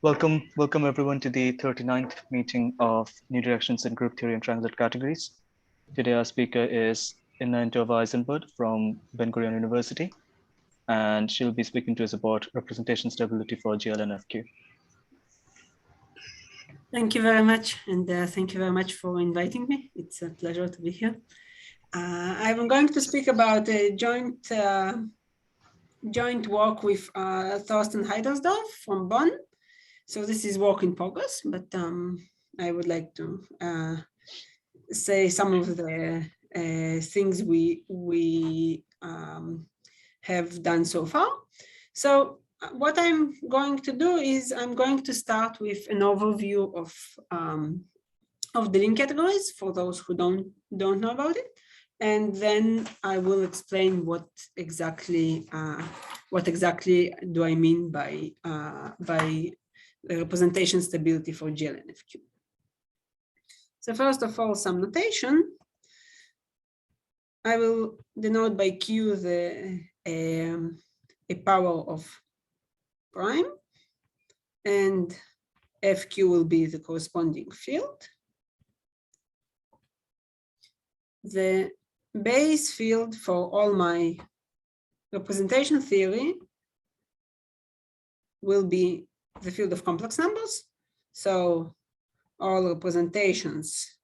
Welcome everyone to the 39th meeting of New Directions in Group Theory and Triangulated Categories. Today our speaker is Entova-Aizenbud from Gurion University, and she'll be speaking to us about representation stability for GL and FQ. Thank you very much, and thank you very much for inviting me. It's a pleasure to be here. I'm going to speak about a joint work with Thorsten Heidersdorf from Bonn. So this is work in progress, but I would like to say some of the things we have done so far. So what I'm going to do is I'm going to start with an overview of Deligne categories for those who don't know about it, and then I will explain what exactly do I mean by the representation stability for GL and FQ. So first of all, some notation. I will denote by Q a power of prime, and FQ will be the corresponding field. The base field for all my representation theory will be the field of complex numbers. So all representations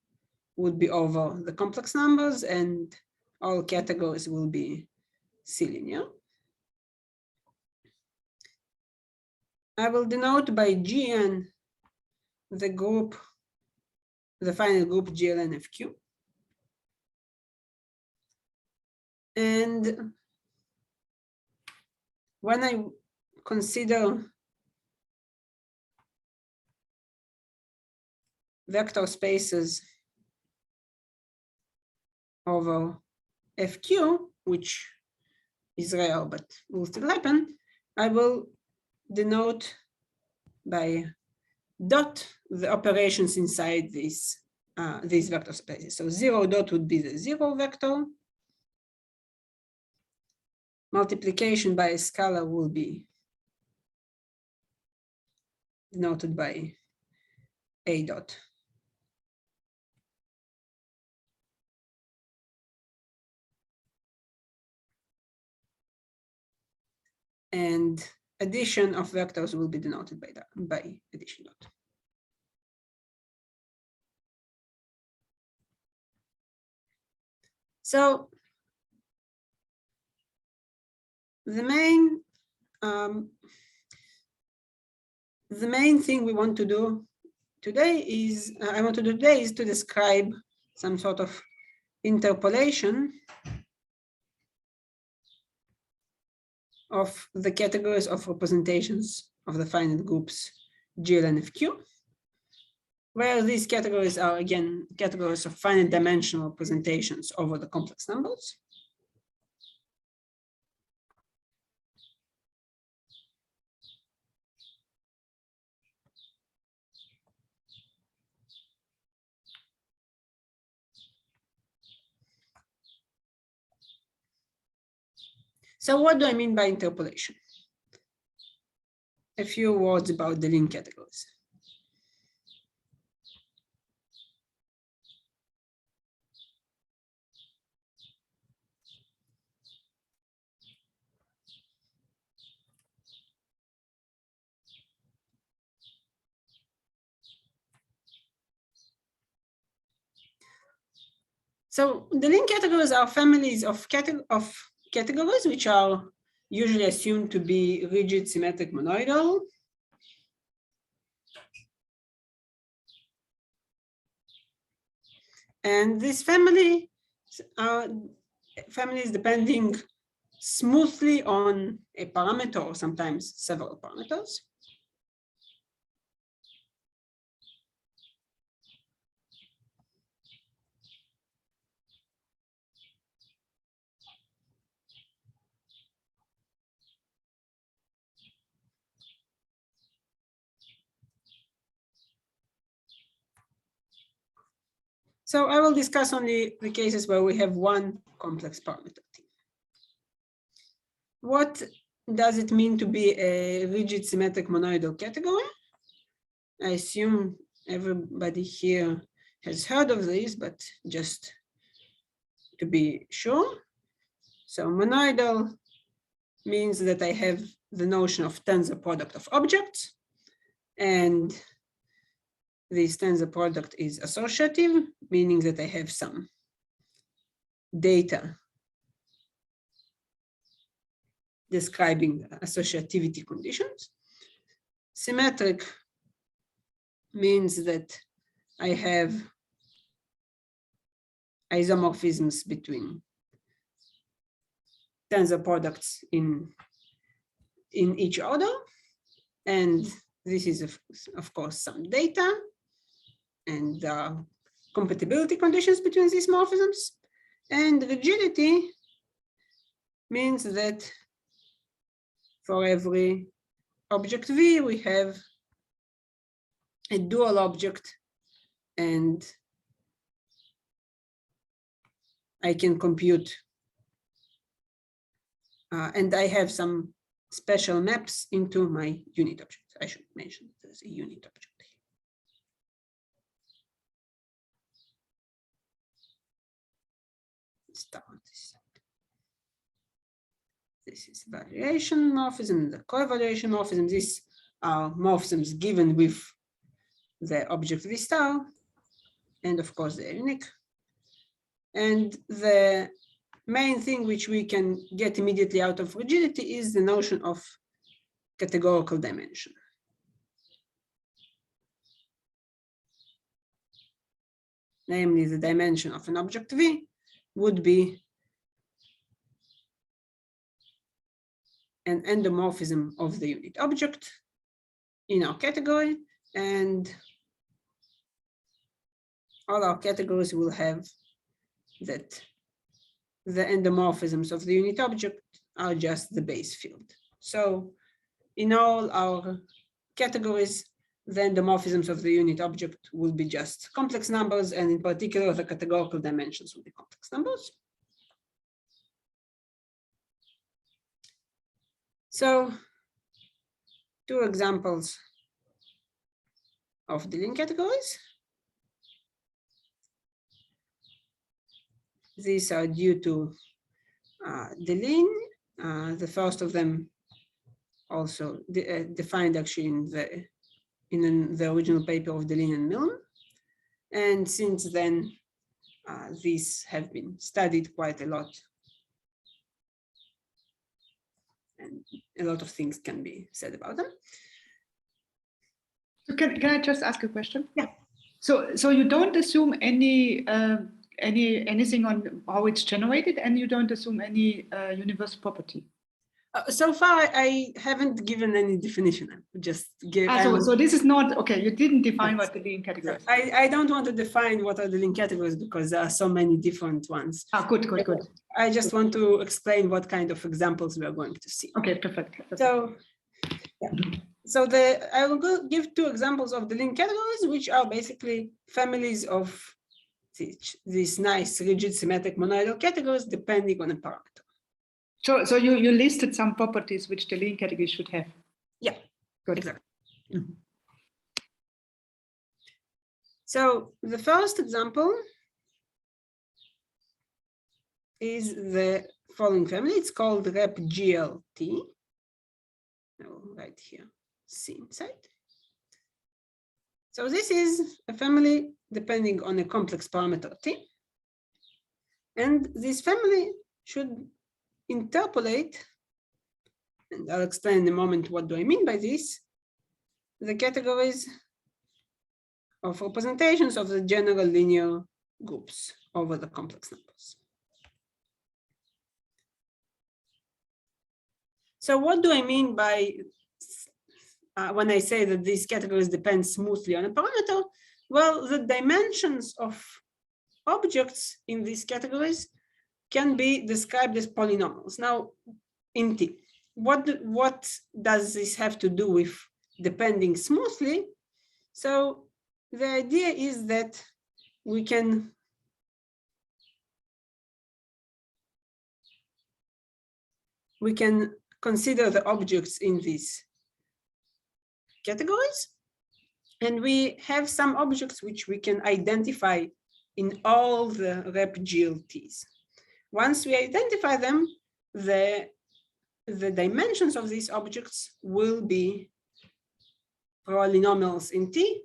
would be over the complex numbers, and all categories will be C-linear. I will denote by Gn the final group GL and FQ. And when I consider vector spaces over FQ, which is rare but will still happen, I will denote by dot the operations inside these vector spaces. So 0 dot would be the 0 vector. Multiplication by a scalar will be denoted by a dot. And addition of vectors will be denoted by addition dot. So the main thing we want to do today is to describe some sort of interpolation of the categories of representations of the finite groups GL and FQ, where these categories are again categories of finite dimensional representations over the complex numbers. So what do I mean by interpolation? A few words about the Deligne categories. So the Deligne categories are families of categories which are usually assumed to be rigid, symmetric, monoidal. And this family are families depending smoothly on a parameter or sometimes several parameters. So I will discuss only the cases where we have one complex parameter T. What does it mean to be a rigid symmetric monoidal category? I assume everybody here has heard of this, but just to be sure. So monoidal means that I have the notion of tensor product of objects, and this tensor product is associative, meaning that I have some data describing the associativity conditions. Symmetric means that I have isomorphisms between tensor products in each order, and this is of course some data and compatibility conditions between these morphisms. And rigidity means that for every object V we have a dual object, and I can compute and I have some special maps into my unit object. I should mention there's a unit object here. Start this. This is variation morphism, the co-evaluation morphism. These are morphisms given with the object V star, and of course they're unique. And the main thing which we can get immediately out of rigidity is the notion of categorical dimension. Namely, the dimension of an object V would be an endomorphism of the unit object in our category, and all our categories will have that the endomorphisms of the unit object are just the base field. So in all our categories, the endomorphisms of the unit object will be just complex numbers, and in particular, the categorical dimensions will be complex numbers. So, two examples of Deligne categories. These are due to Deligne. The first of them also defined actually in the original paper of Deligne and Milne. And since then, these have been studied quite a lot. And a lot of things can be said about them. So can I just ask a question? Yeah. So you don't assume anything on how it's generated, and you don't assume any universal property? So far, I haven't given any definition. I just give. So this is not okay. You didn't define what the Deligne categories. I don't want to define what are the Deligne categories because there are so many different ones. Good. I just want to explain what kind of examples we are going to see. Okay, perfect. So, yeah. So I will give two examples of the Deligne categories, which are basically families of these nice rigid symmetric monoidal categories depending on a parameter. So you listed some properties which the Deligne category should have. Yeah, good. Exactly. Mm-hmm. So the first example is the following family. It's called rep GLT. I will write here C inside. So this is a family depending on a complex parameter T. And this family should interpolate, and I'll explain in a moment what do I mean by this, the categories of representations of the general linear groups over the complex numbers. So what do I mean by when I say that these categories depend smoothly on a parameter? Well, the dimensions of objects in these categories can be described as polynomials. Now, in T, what does this have to do with depending smoothly? So the idea is that we can consider the objects in these categories. And we have some objects which we can identify in all the rep GLTs. Once we identify them, the dimensions of these objects will be polynomials in T,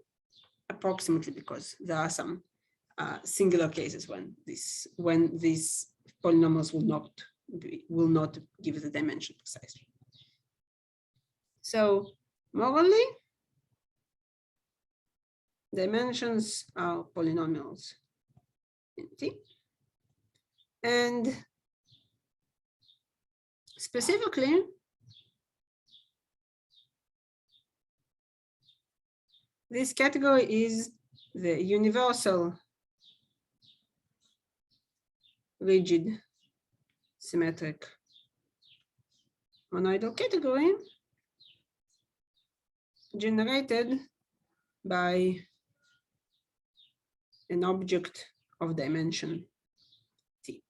approximately, because there are some singular cases when these polynomials will not give the dimension precisely. So morally, dimensions are polynomials in T. And specifically, this category is the universal rigid symmetric monoidal category generated by an object of dimension T.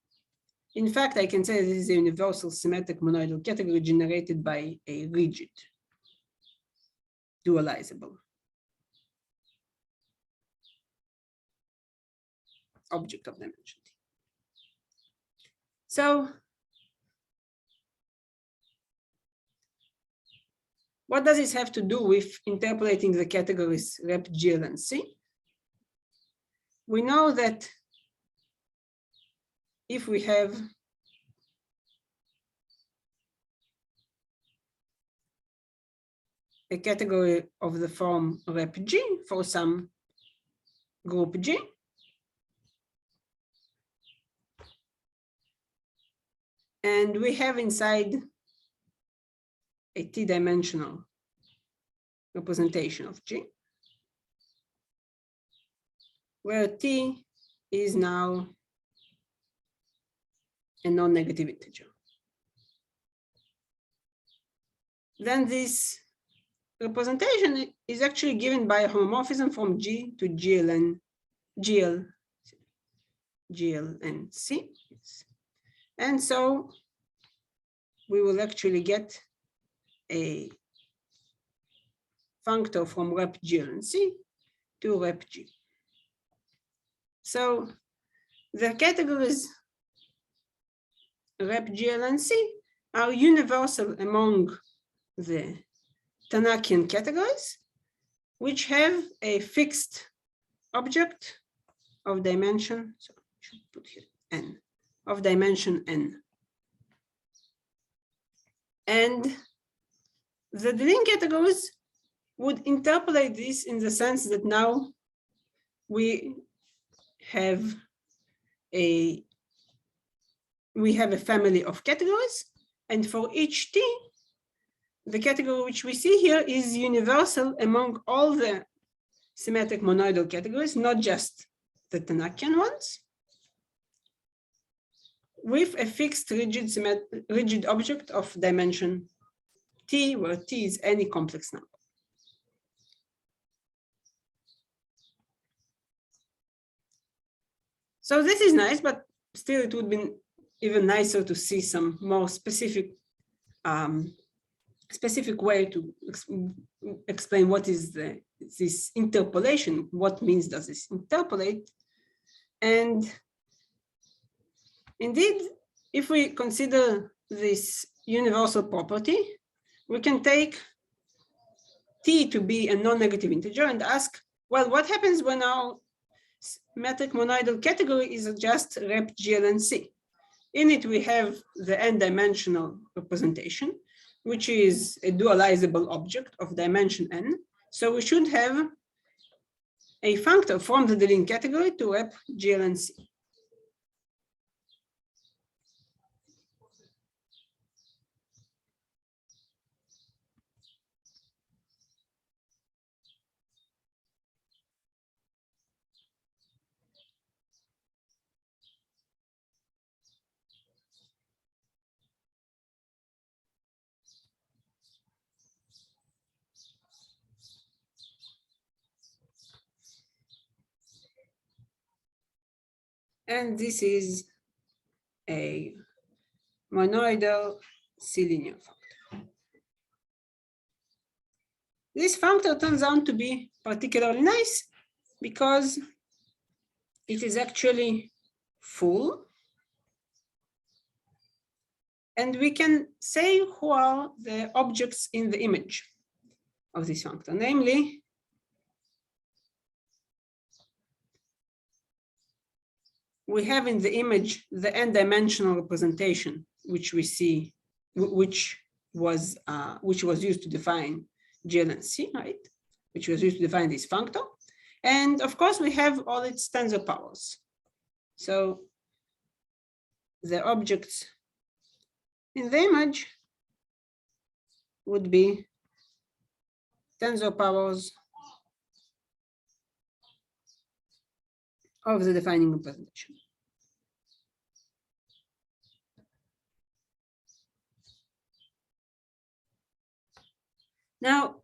In fact, I can say this is a universal symmetric monoidal category generated by a rigid dualizable object of dimension T. So what does this have to do with interpolating the categories rep GL and C? We know that if we have a category of the form rep G for some group G, and we have inside a T-dimensional representation of G, where T is now a non-negative integer. Then this representation is actually given by a homomorphism from G to GL and C. And so we will actually get a functor from rep GL and C to rep G. So the categories rep GL and C are universal among the Tanakian categories, which have a fixed object of dimension, so I should put here n, of dimension n. And the Deligne categories would interpolate this in the sense that now we have a family of categories, and for each T, the category which we see here is universal among all the symmetric monoidal categories, not just the Tanakian ones, with a fixed rigid object of dimension T, where T is any complex number. So this is nice, but still it would be even nicer to see some more specific way to explain what is this interpolation, what means does this interpolate. And indeed, if we consider this universal property, we can take T to be a non-negative integer and ask, well, what happens when our symmetric monoidal category is just rep GL and C? In it, we have the n-dimensional representation, which is a dualizable object of dimension n. So we should have a functor from the Deligne category to rep GL and C. And this is a monoidal C-linear functor. this functor turns out to be particularly nice because it is actually full. And we can say who are the objects in the image of this functor, namely, we have in the image the n-dimensional representation, which we see, which was used to define GLNC, right? Which was used to define this functor. And of course, we have all its tensor powers. So the objects in the image would be tensor powers of the defining representation. Now,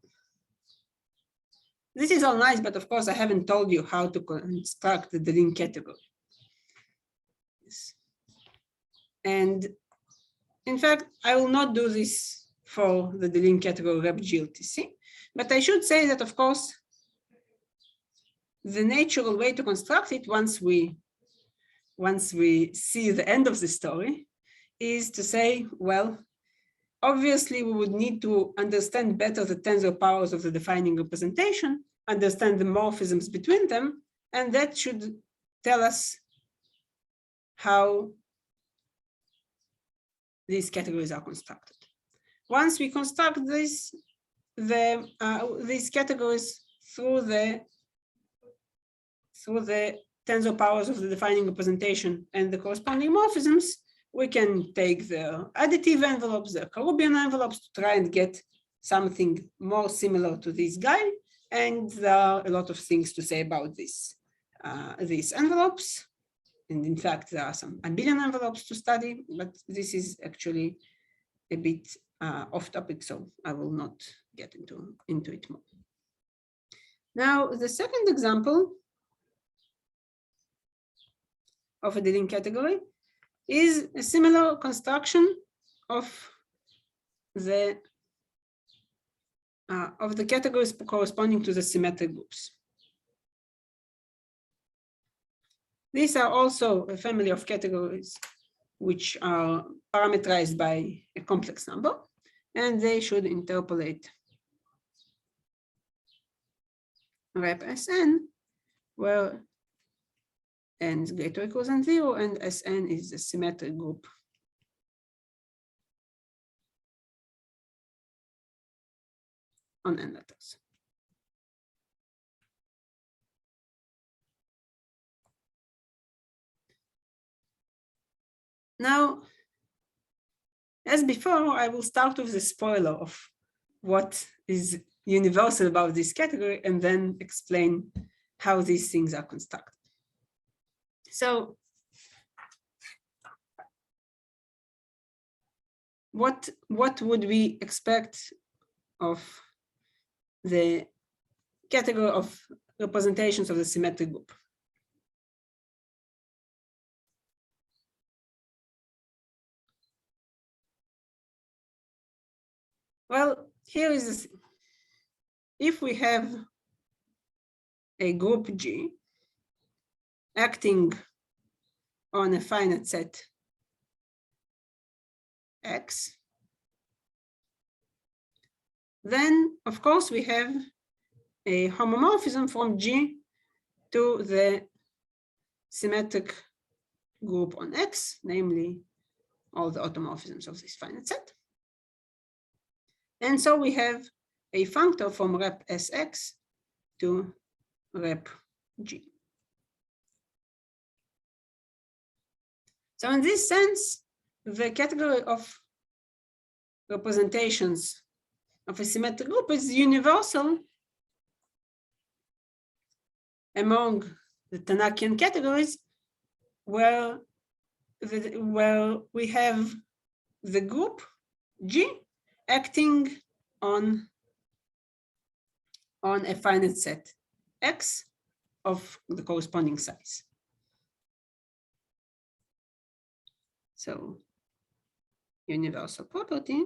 this is all nice, but of course, I haven't told you how to construct the Deligne category. Yes. And in fact, I will not do this for the Deligne category rep GLTC, but I should say that, of course, the natural way to construct it once we see the end of the story is to say, well, obviously, we would need to understand better the tensor powers of the defining representation, understand the morphisms between them, and that should tell us how these categories are constructed. Once we construct these categories through the tensor powers of the defining representation and the corresponding morphisms, we can take the additive envelopes, the Gurion envelopes, to try and get something more similar to this guy. And there are a lot of things to say about these envelopes. And in fact, there are some abelian envelopes to study, but this is actually a bit off topic, so I will not get into it more. Now, the second example of a Deligne category is a similar construction of the categories corresponding to the symmetric groups. These are also a family of categories which are parameterized by a complex number, and they should interpolate rep Sn, where n is greater or equal than 0, and Sn is the symmetric group on n letters. Now, as before, I will start with the spoiler of what is universal about this category and then explain how these things are constructed. So, what would we expect of the category of representations of the symmetric group? Well, here is the thing. If we have a group G acting on a finite set X, then of course we have a homomorphism from G to the symmetric group on X, namely all the automorphisms of this finite set. And so we have a functor from rep Sx to rep G. So in this sense, the category of representations of a symmetric group is universal among the Tanakian categories, where we have the group G acting on a finite set X of the corresponding size. So, universal property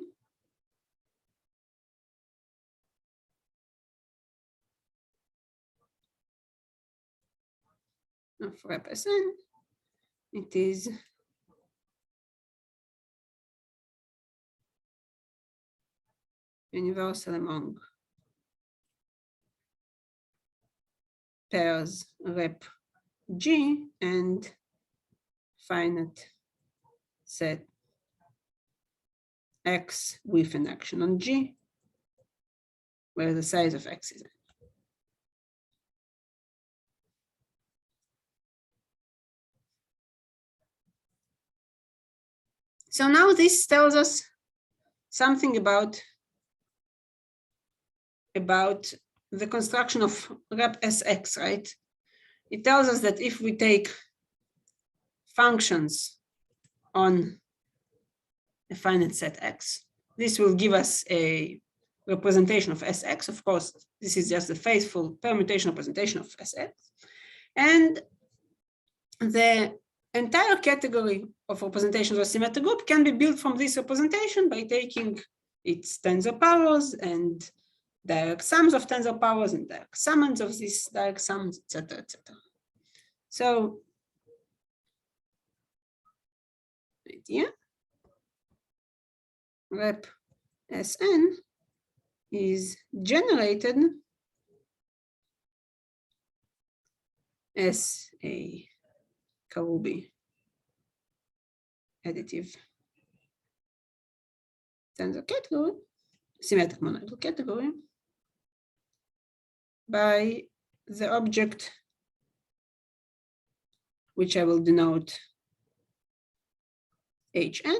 of rep Sn, it is universal among pairs rep G and finite set X with an action on G, where the size of X is n. So now this tells us something about the construction of rep Sx, right? It tells us that if we take functions on a finite set X, this will give us a representation of Sx. Of course, this is just the faithful permutation representation of Sx. And the entire category of representations of symmetric group can be built from this representation by taking its tensor powers and direct sums of tensor powers and direct summands of these direct sums, etc., etc. So, idea rep Sn is generated as a Karoubi additive tensor category, symmetric monoidal category, by the object which I will denote Hn,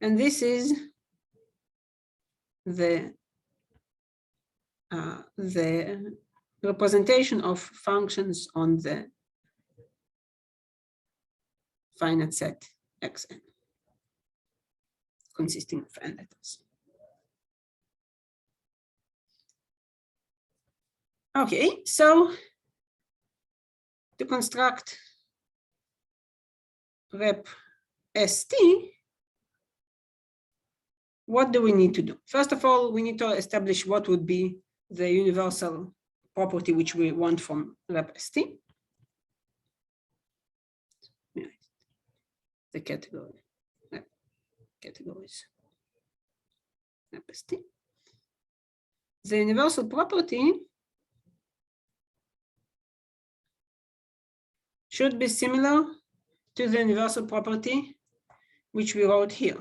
and this is the representation of functions on the finite set Xn, consisting of n letters. Okay, so to construct rep St, what do we need to do? First of all, we need to establish what would be the universal property which we want from rep St. The category, categories, rep St. The universal property should be similar to the universal property which we wrote here.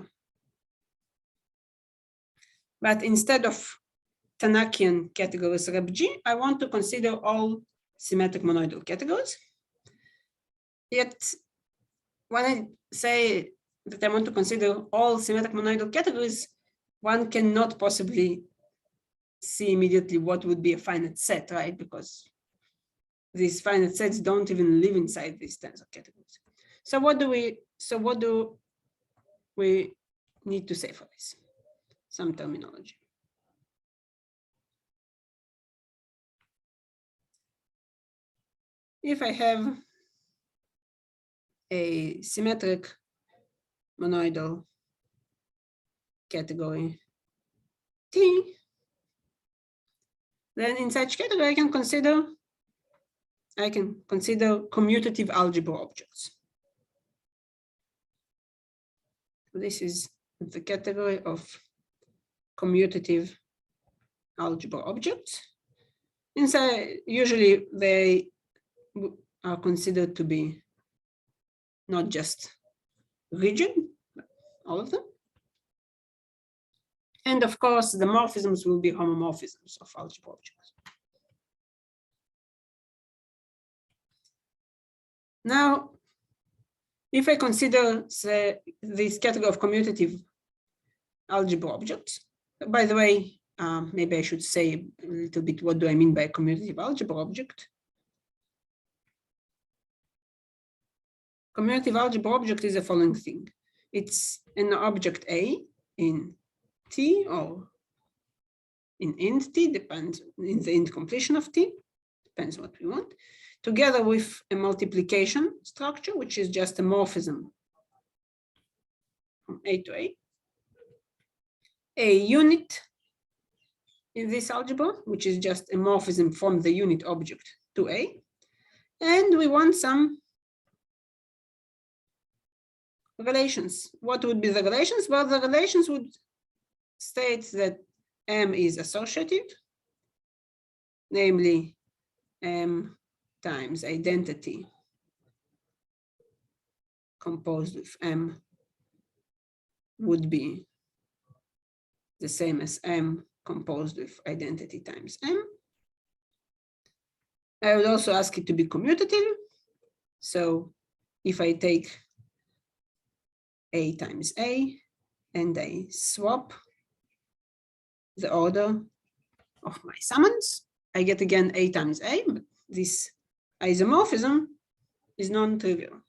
But instead of Tanakian categories rep G, I want to consider all symmetric monoidal categories. Yet, when I say that I want to consider all symmetric monoidal categories, one cannot possibly see immediately what would be a finite set, right? Because these finite sets don't even live inside these tensor categories. So what do we need to say for this? Some terminology. If I have a symmetric monoidal category T, then in such category I can consider commutative algebra objects. This is the category of commutative algebra objects. Inside, usually they are considered to be not just rigid, but all of them. And of course, the morphisms will be homomorphisms of algebra objects. Now, if I consider this category of commutative algebra objects, by the way, maybe I should say a little bit what do I mean by commutative algebra object. Commutative algebra object is the following thing. It's an object A in T or in int T, depends in the int completion of T, depends what we want, together with a multiplication structure, which is just a morphism from A to a unit in this algebra, which is just a morphism from the unit object to A, And we want some relations. What would be the relations? Well, the relations would state that M is associative, namely M times identity composed with M would be the same as M composed with identity times M. I would also ask it to be commutative. So if I take A times A and I swap the order of my summons, I get again A times A, but this isomorphism is non-trivial.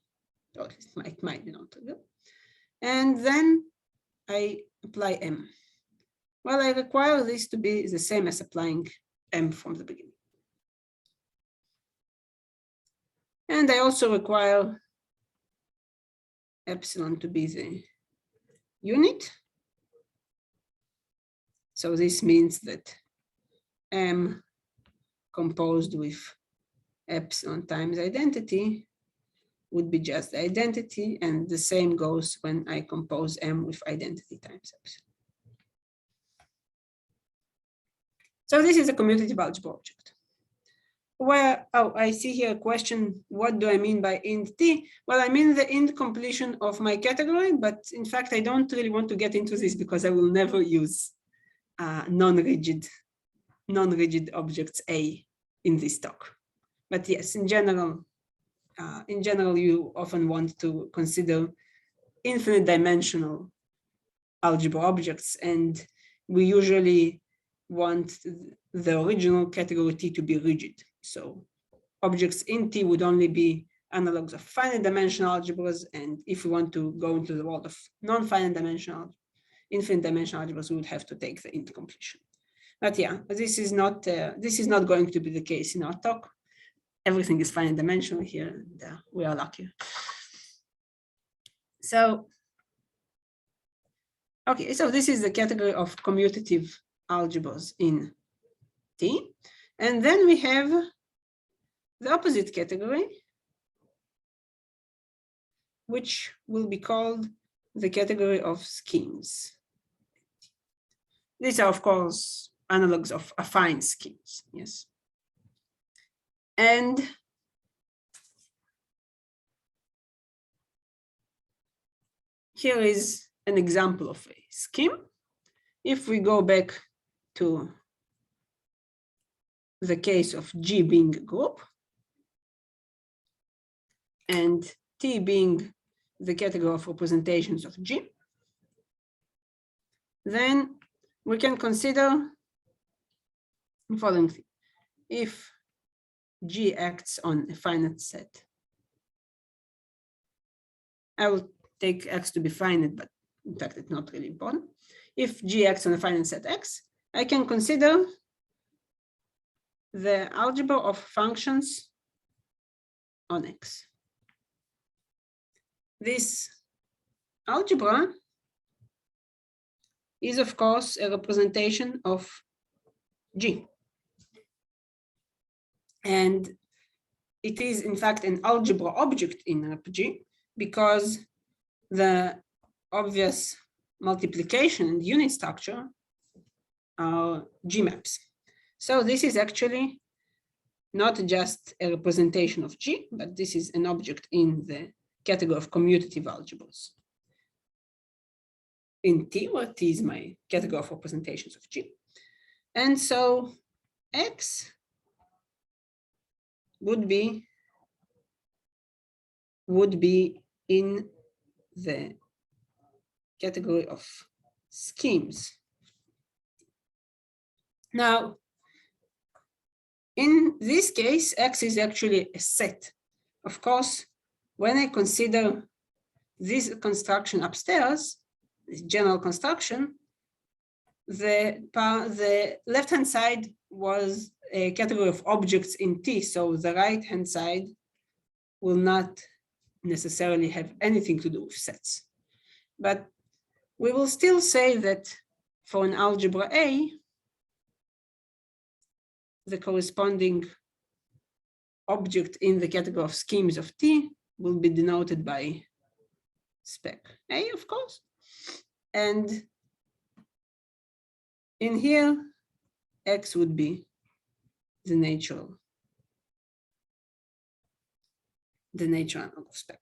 Or at least it might be non-trivial. And then I apply M. Well, I require this to be the same as applying M from the beginning. And I also require epsilon to be the unit. So this means that M composed with epsilon times identity would be just the identity, and the same goes when I compose M with identity times epsilon. So this is a commutative algebra object. Where, oh, I see here a question, what do I mean by int t? Well, I mean the int completion of my category, but in fact, I don't really want to get into this because I will never use non-rigid objects A in this talk. But yes, in general, you often want to consider infinite dimensional algebra objects, and we usually want the original category T to be rigid. So objects in T would only be analogs of finite dimensional algebras, and if we want to go into the world of non-finite dimensional, infinite dimensional algebras, we would have to take the int completion. But yeah, this is not going to be the case in our talk. Everything is finite dimensional here, and we are lucky. So, okay, so this is the category of commutative algebras in T. And then we have the opposite category, which will be called the category of schemes. These are, of course, analogs of affine schemes, yes. And here is an example of a scheme. If we go back to the case of G being a group and T being the category of representations of G, then we can consider the following thing. If G acts on a finite set, I will take X to be finite, but in fact, it's not really important. If G acts on a finite set X, I can consider the algebra of functions on X. This algebra is, of course, a representation of G. And it is, in fact, an algebra object in RPG because the obvious multiplication and unit structure are G maps. So this is actually not just a representation of G, but this is an object in the category of commutative algebras in T, where T is my category of representations of G. And so X would be in the category of schemes. Now, in this case, X is actually a set. Of course, when I consider this construction upstairs, this general construction, the left-hand side was a category of objects in T, so the right-hand side will not necessarily have anything to do with sets. But we will still say that for an algebra A, the corresponding object in the category of schemes of T will be denoted by spec A, of course. And in here, X would be the natural analog of spec.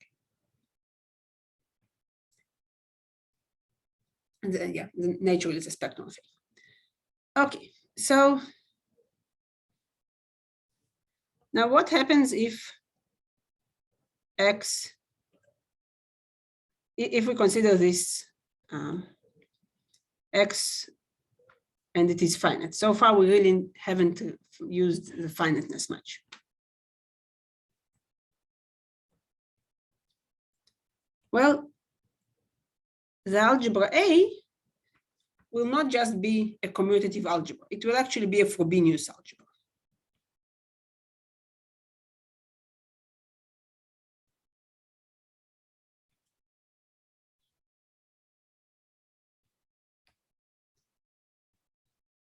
And then, yeah, the natural is a spectrum of A. Okay, so now what happens if X, if we consider this X and it is finite? So far, we really haven't used the finiteness much. Well, the algebra A will not just be a commutative algebra. It will actually be a Frobenius algebra.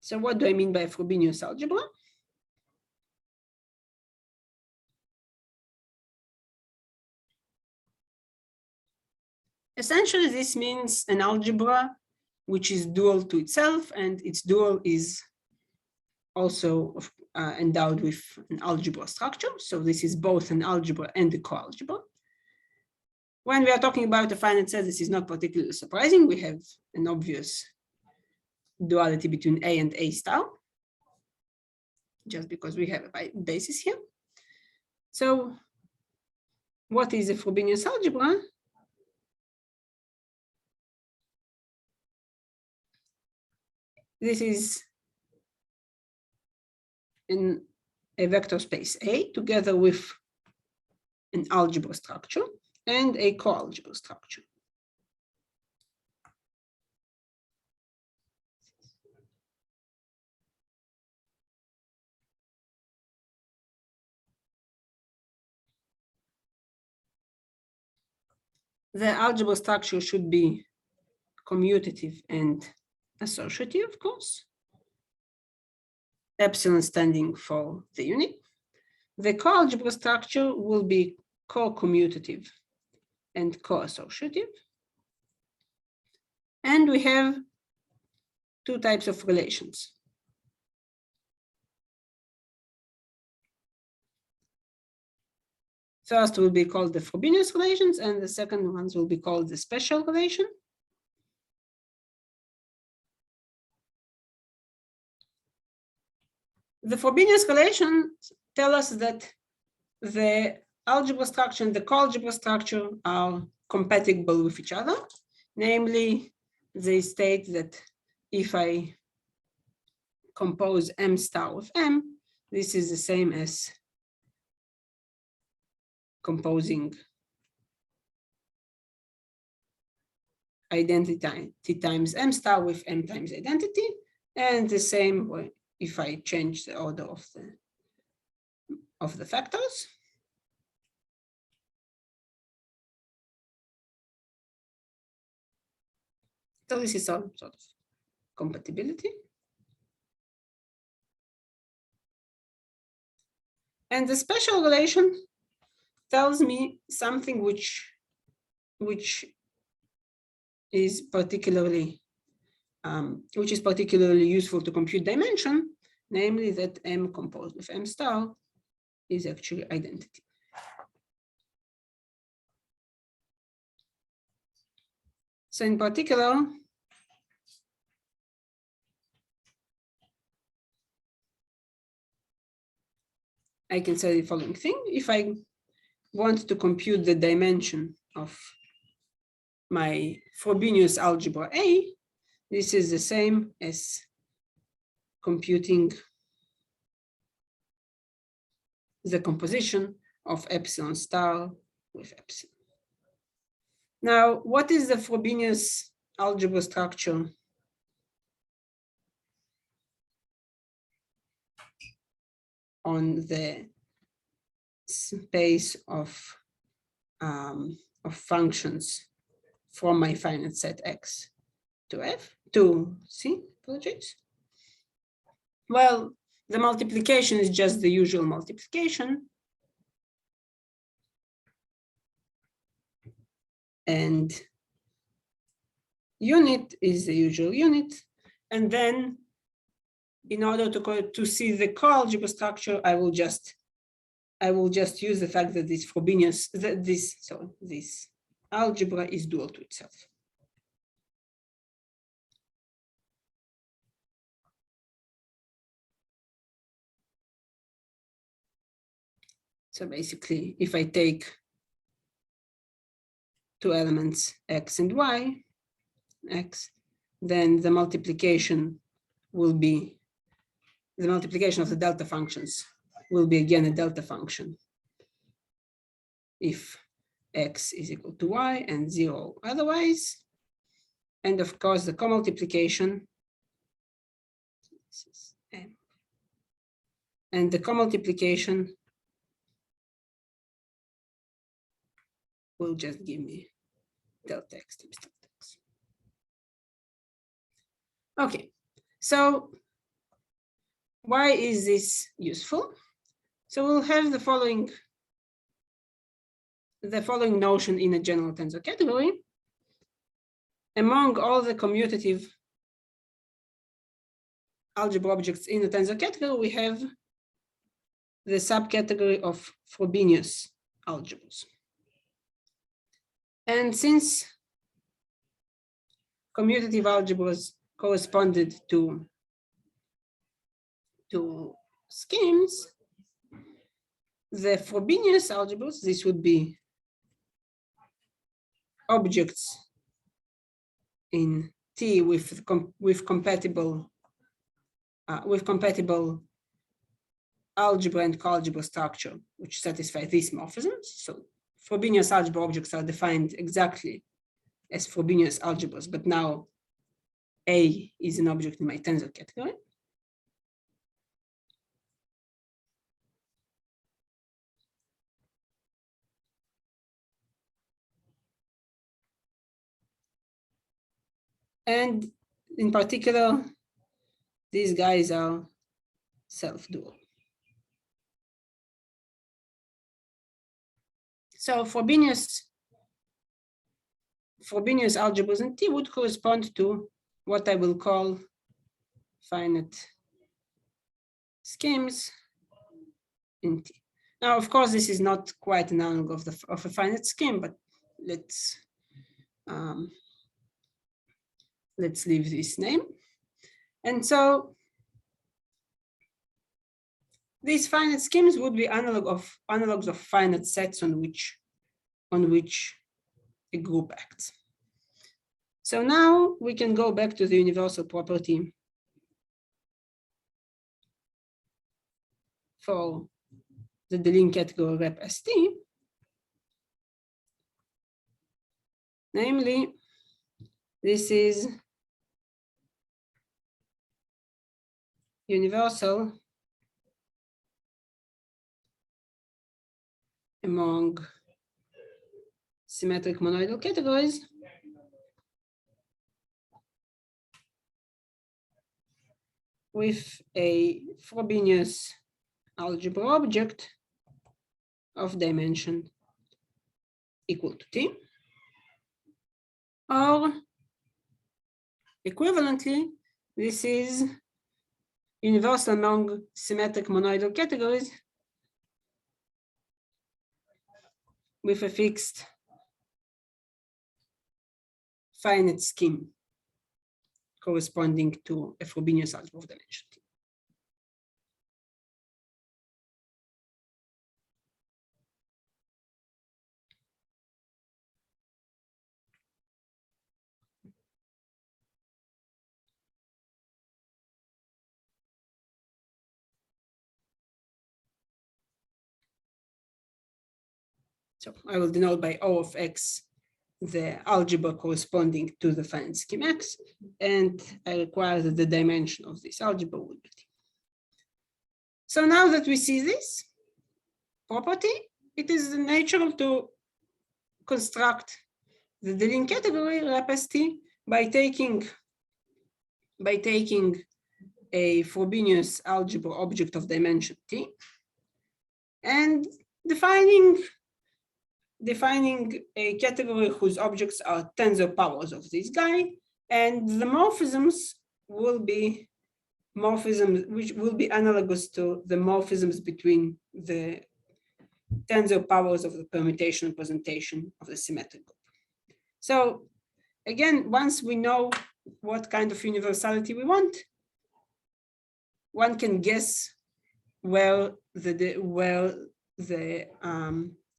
So what do I mean by Frobenius algebra? Essentially, this means an algebra which is dual to itself, and its dual is also endowed with an algebra structure. So this is both an algebra and a coalgebra. When we are talking about a finite set, this is not particularly surprising. We have an obvious duality between A and A star, just because we have a basis here. So what is a Frobenius algebra? This is in a vector space A together with an algebra structure and a coalgebra structure. The algebra structure should be commutative and associative, of course. Epsilon standing for the unit. The coalgebra structure will be co-commutative and co-associative. And we have two types of relations. First will be called the Frobenius relations, and the second ones will be called the special relation. The Frobenius relations tell us that the algebra structure and the coalgebra structure are compatible with each other. Namely, they state that if I compose M star with M, this is the same as composing identity times M star with M times identity, and the same way if I change the order of the factors. So this is some sort of compatibility. And the special relation tells me something which is particularly useful to compute dimension, namely that M composed with M star is actually identity. So in particular, I can say the following thing. If I want to compute the dimension of my Frobenius algebra A, this is the same as computing the composition of epsilon star with epsilon. Now, what is the Frobenius algebra structure? On the space of functions from my finite set X to F to C, apologies. Well, the multiplication is just the usual multiplication. and unit is the usual unit. And then in order to see the coalgebra structure, I will just use the fact that this Frobenius, this algebra is dual to itself. So basically, if I take two elements, x and y, x, then the multiplication will be, the multiplication of the delta functions will be again a delta function if x is equal to y and 0 otherwise. And of course, the co-multiplication, and the co-multiplication will just give me delta x times delta x. Okay, so why is this useful? So we'll have the following notion in a general tensor category. Among all the commutative algebra objects in the tensor category, we have the subcategory of Frobenius algebras. And since commutative algebras corresponded to schemes, the Frobenius algebras, this would be objects in T with compatible algebra and coalgebra structure, which satisfy these morphisms. So Frobenius algebra objects are defined exactly as Frobenius algebras, but now A is an object in my tensor category. And in particular, these guys are self-dual. So Frobenius algebras in T would correspond to what I will call finite schemes in T. Now, of course, this is not quite an analog of a finite scheme, but let's leave this name. And so these finite schemes would be analogs of finite sets on which a group acts. So now we can go back to the universal property for the Deligne category rep ST, namely, this is universal among symmetric monoidal categories with a Frobenius algebra object of dimension equal to T, or equivalently, this is universal among symmetric monoidal categories with a fixed finite scheme corresponding to a Frobenius algebra of dimension T. So I will denote by O of X the algebra corresponding to the finite scheme X, and I require that the dimension of this algebra will be T. So now that we see this property, it is natural to construct the Deligne category rep ST by taking a Frobenius algebra object of dimension T and defining defining a category whose objects are tensor powers of this guy, and the morphisms will be morphisms which will be analogous to the morphisms between the tensor powers of the permutation representation of the symmetric group. So again, once we know what kind of universality we want, one can guess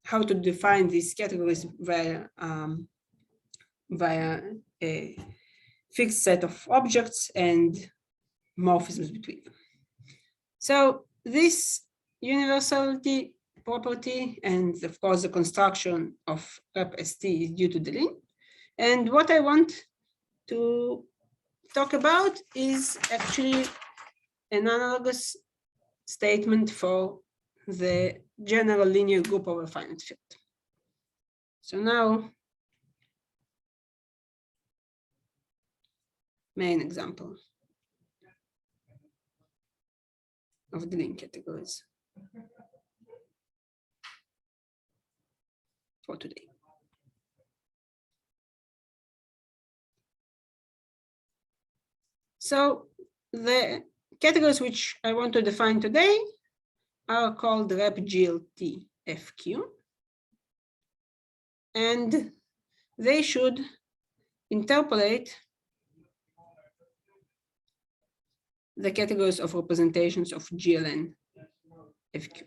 how to define these categories via a fixed set of objects and morphisms between them. So this universality property and of course the construction of rep ST is due to Deligne. And what I want to talk about is actually an analogous statement for the general linear group over a finite field. So now, main example of Deligne categories for today. So the categories which I want to define today are called rep GLT FQ, and they should interpolate the categories of representations of GLN FQ.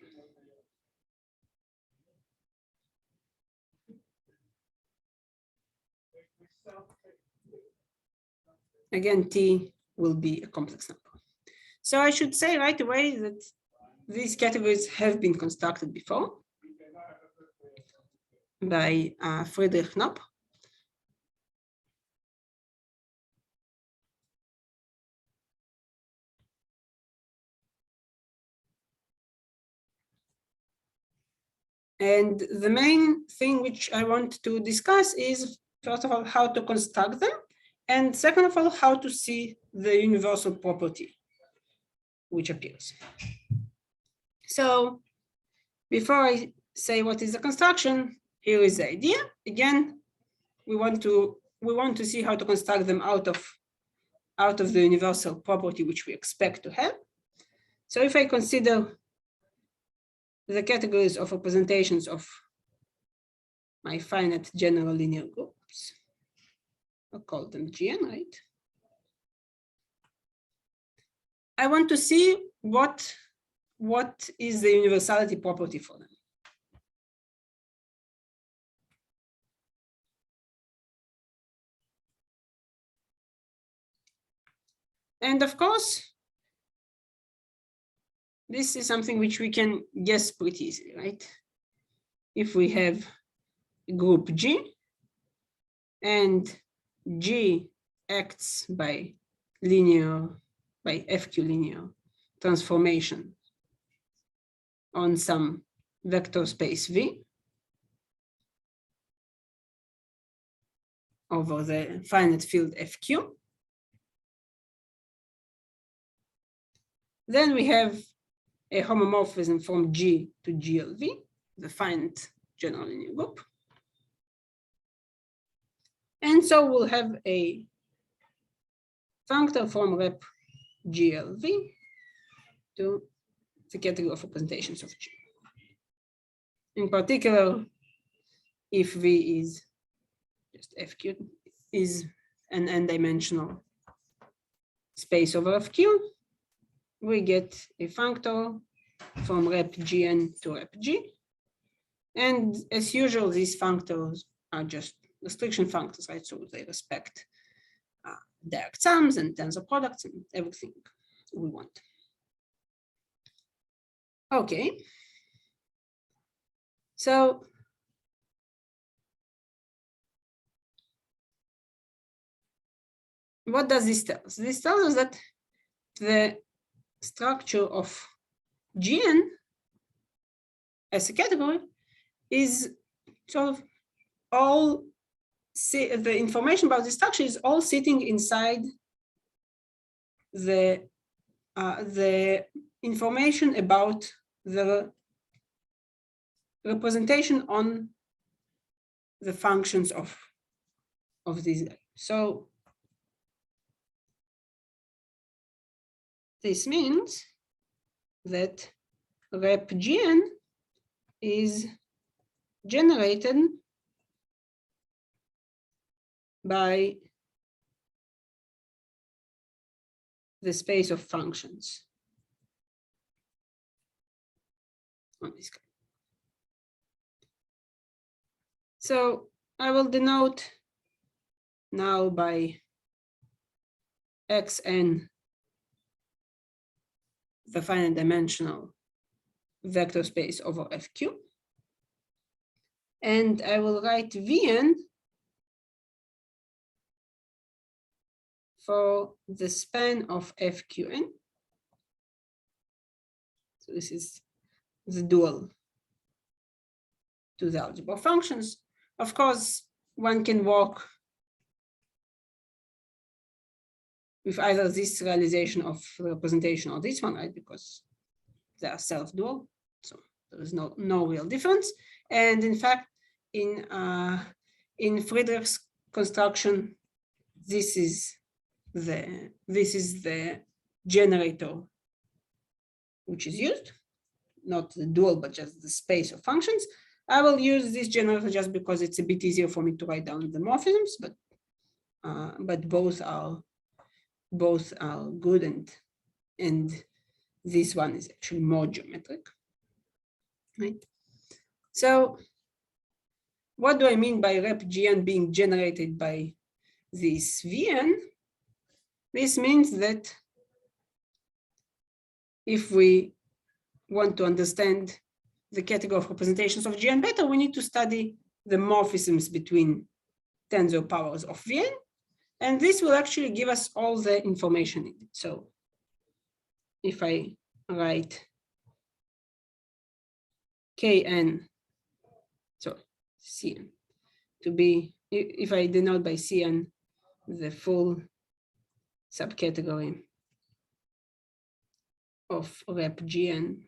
Again, T will be a complex number. So I should say right away that these categories have been constructed before by Friedrich Knop. And the main thing which I want to discuss is, first of all, how to construct them, and second of all, how to see the universal property which appears. So before I say what is the construction, here is the idea. Again, we want to see how to construct them out of the universal property which we expect to have. So if I consider the categories of representations of my finite general linear groups, I'll call them GN, right? I want to see what is the universality property for them. And of course, this is something which we can guess pretty easily, right? If we have group G and G acts by FQ linear transformation on some vector space V over the finite field FQ, then we have a homomorphism from G to GLV, the finite general linear group. And so we'll have a functor from rep GLV to the category of representations of G. In particular, if V is just FQ is an n-dimensional space over FQ, we get a functor from rep GN to rep G. And as usual, these functors are just restriction functors, right? So they respect direct sums and tensor products and everything we want. Okay. So what does this tell us? This tells us that the structure of GN as a category is sort of all, the information about the structure is all sitting inside the information about the representation on the functions of this guy. So this means that rep Gn is generated by the space of functions on this guy. So I will denote now by xn the finite dimensional vector space over fq. And I will write Vn for the span of fqn. So this is the dual to the algebra of functions. Of course, one can work with either this realization of representation or this one, right? Because they are self-dual, so there is no real difference. And in fact, in Friedrich's construction, this is the generator which is used, not the dual, but just the space of functions. I will use this generator just because it's a bit easier for me to write down the morphisms, but both are good, and this one is actually more geometric, right? So what do I mean by rep Gn being generated by this Vn? This means that if we want to understand the category of representations of Gn better, we need to study the morphisms between tensor powers of Vn, and this will actually give us all the information needed. So if I write Kn, sorry, Cn, to be, if I denote by Cn the full subcategory of rep Gn,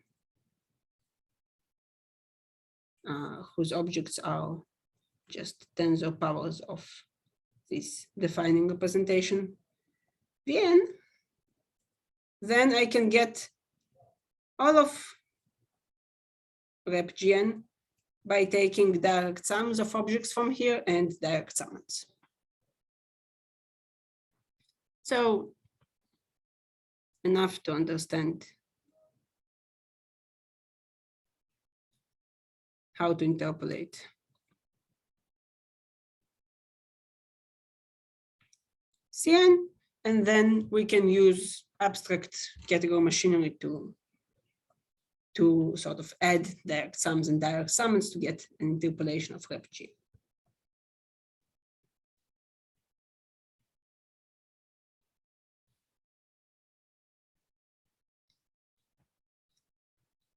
whose objects are just tensor powers of this defining representation Vn, then I can get all of rep Gn by taking direct sums of objects from here and direct summands. So enough to understand how to interpolate Cn, and then we can use abstract category machinery to sort of add direct sums and direct summands to get an interpolation of rep G.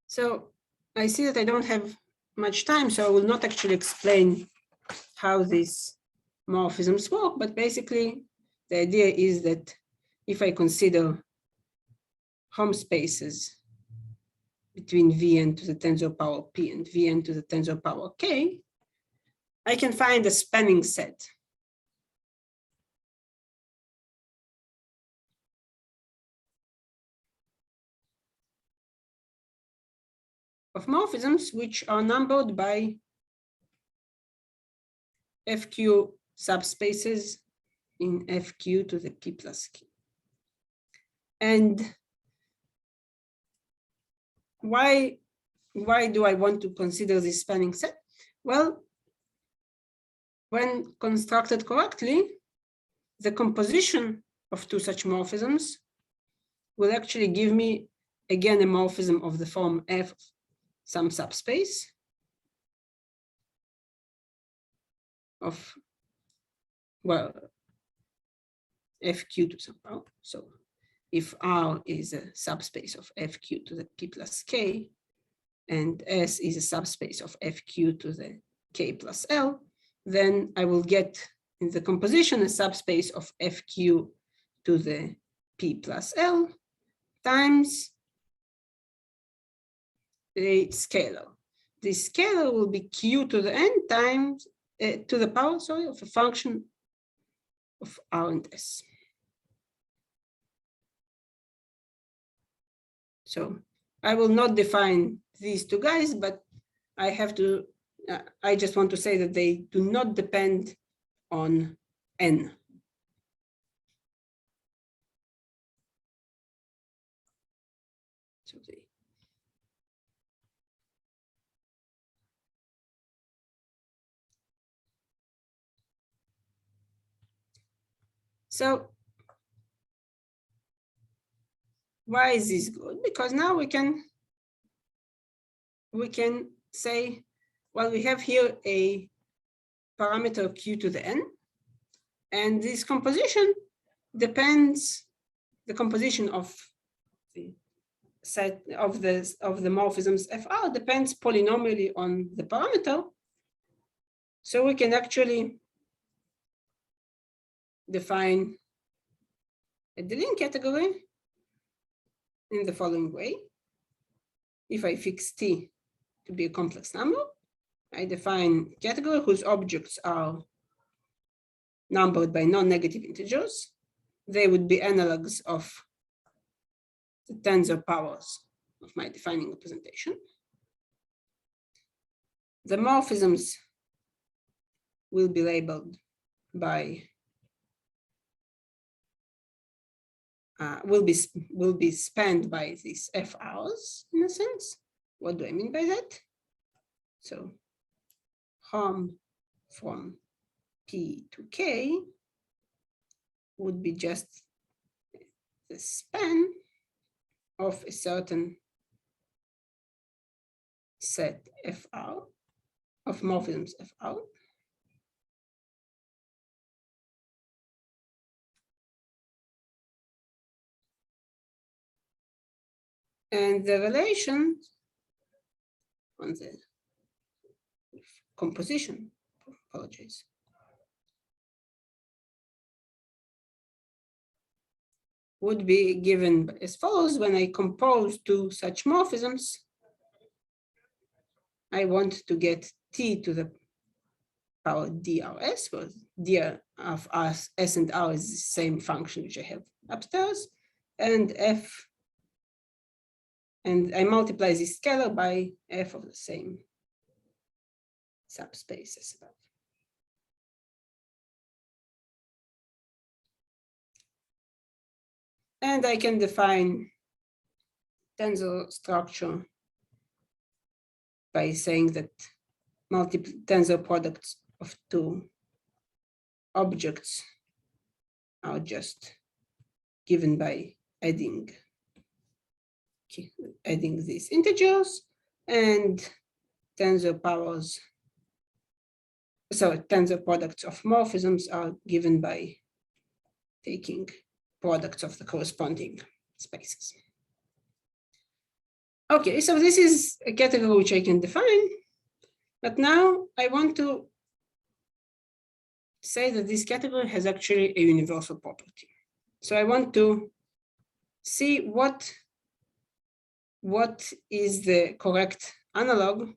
So I see that I don't have much time, so I will not actually explain how these morphisms work, but basically the idea is that if I consider Hom spaces between Vn to the tensor power p and Vn to the tensor power k, I can find a spanning set of morphisms which are numbered by fq subspaces in fq to the p plus k. And why do I want to consider this spanning set? Well, when constructed correctly, the composition of two such morphisms will actually give me again a morphism of the form f some subspace of, well, fq to some power. So if R is a subspace of fq to the p plus k, and S is a subspace of fq to the k plus L, then I will get in the composition a subspace of fq to the p plus L times a scalar. This scalar will be q to the n times to the power, sorry, of a function of R and S. So I will not define these two guys, but I have to, I just want to say that they do not depend on N. So why is this good? Because now we can say, well, we have here a parameter q to the n, and this composition depends, the composition of the set of the morphisms fr depends polynomially on the parameter. So we can actually define a Deligne category in the following way. If I fix T to be a complex number, I define a category whose objects are numbered by non-negative integers. They would be analogs of the tensor powers of my defining representation. The morphisms will be labeled by will be spanned by these FRs in a sense. What do I mean by that? So harm from P to K would be just the span of a certain set FR of morphisms FR. And the relation on the composition, apologies, would be given as follows. When I compose two such morphisms, I want to get T to the power drs, where d of s and r is the same function which I have upstairs, and f, and I multiply this scalar by f of the same subspace as above. And I can define tensor structure by saying that multiple tensor products of two objects are just given by adding these integers, and tensor powers, so tensor products of morphisms are given by taking products of the corresponding spaces. Okay, so this is a category which I can define, but now I want to say that this category has actually a universal property. So I want to see what is the correct analog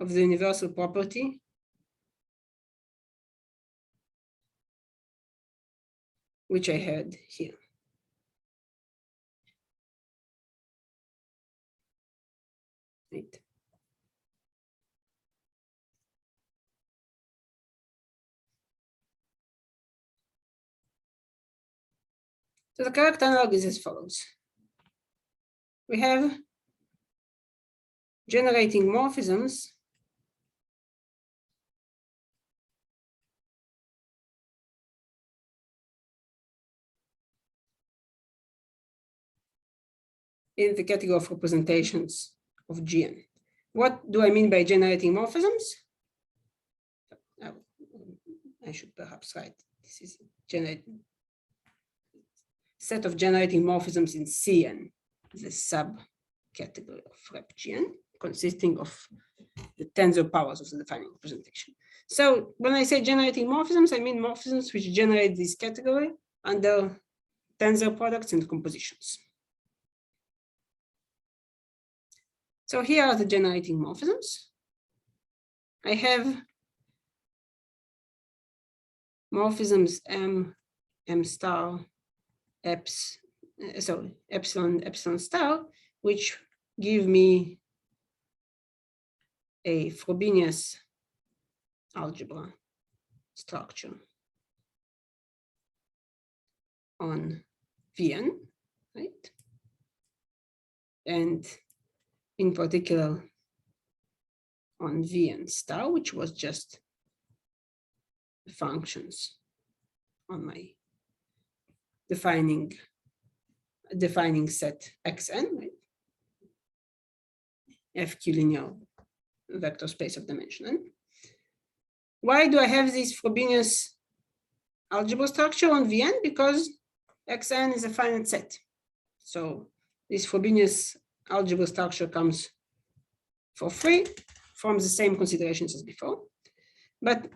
of the universal property which I had here. Right. So the correct analog is as follows. We have generating morphisms in the category of representations of Gn. What do I mean by generating morphisms? I should perhaps write, this is generating set of generating morphisms in Cn, the subcategory of rep Gn, consisting of the tensor powers of the defining representation. So when I say generating morphisms, I mean morphisms which generate this category under tensor products and compositions. So here are the generating morphisms. I have morphisms m star, epsilon star, which give me a Frobenius algebra structure on Vn, right? And in particular on Vn star, which was just functions on my defining set Xn, right? FQ linear vector space of dimension n. Why do I have this Frobenius algebra structure on Vn? Because Xn is a finite set. So this Frobenius algebra structure comes for free from the same considerations as before. But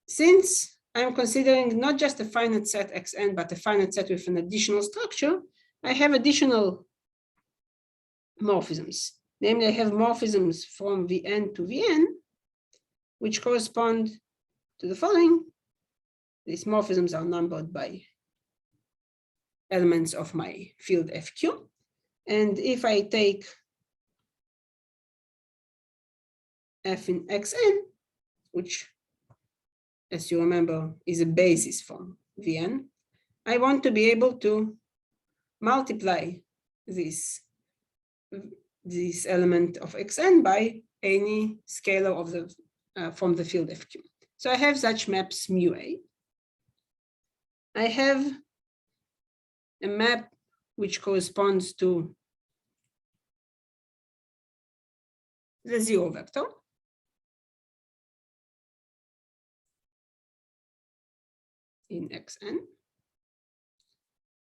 since I'm considering not just a finite set Xn, but a finite set with an additional structure, I have additional morphisms. Namely, I have morphisms from Vn to Vn, which correspond to the following. These morphisms are numbered by elements of my field FQ. And if I take f in Xn, which, as you remember, is a basis for Vn, I want to be able to multiply this element of Xn by any scalar of the from the field FQ. So I have such maps mu A. I have a map which corresponds to the zero vector. In Xn.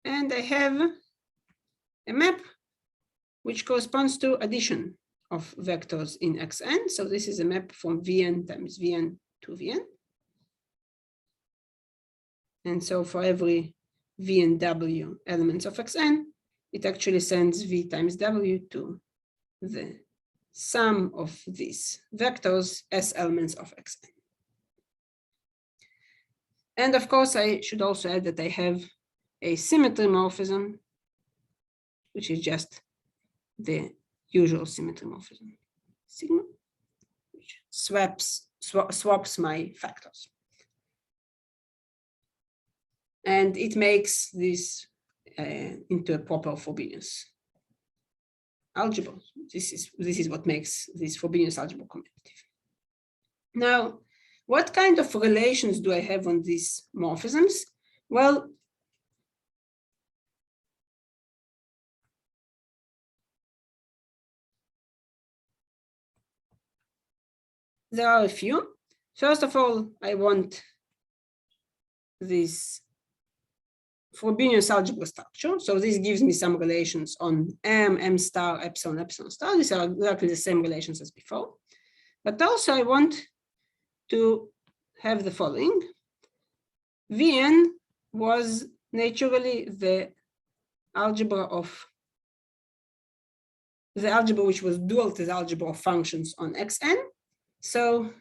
And I have a map which corresponds to addition of vectors in Xn. So this is a map from Vn times Vn to Vn. And so for every V and W elements of Xn, it actually sends V times W to the sum of these vectors as elements of Xn. And of course, I should also add that I have a symmetry morphism, which is just the usual symmetry morphism, sigma, which swaps my factors. And it makes this into a proper Frobenius algebra. This is what makes this Frobenius algebra commutative. Now, what kind of relations do I have on these morphisms? Well, there are a few. First of all, I want this Frobenius algebra structure. So this gives me some relations on m star, epsilon star. These are exactly the same relations as before. But also I want to have the following. Vn was naturally the algebra which was dual to the algebra of functions on Xn. So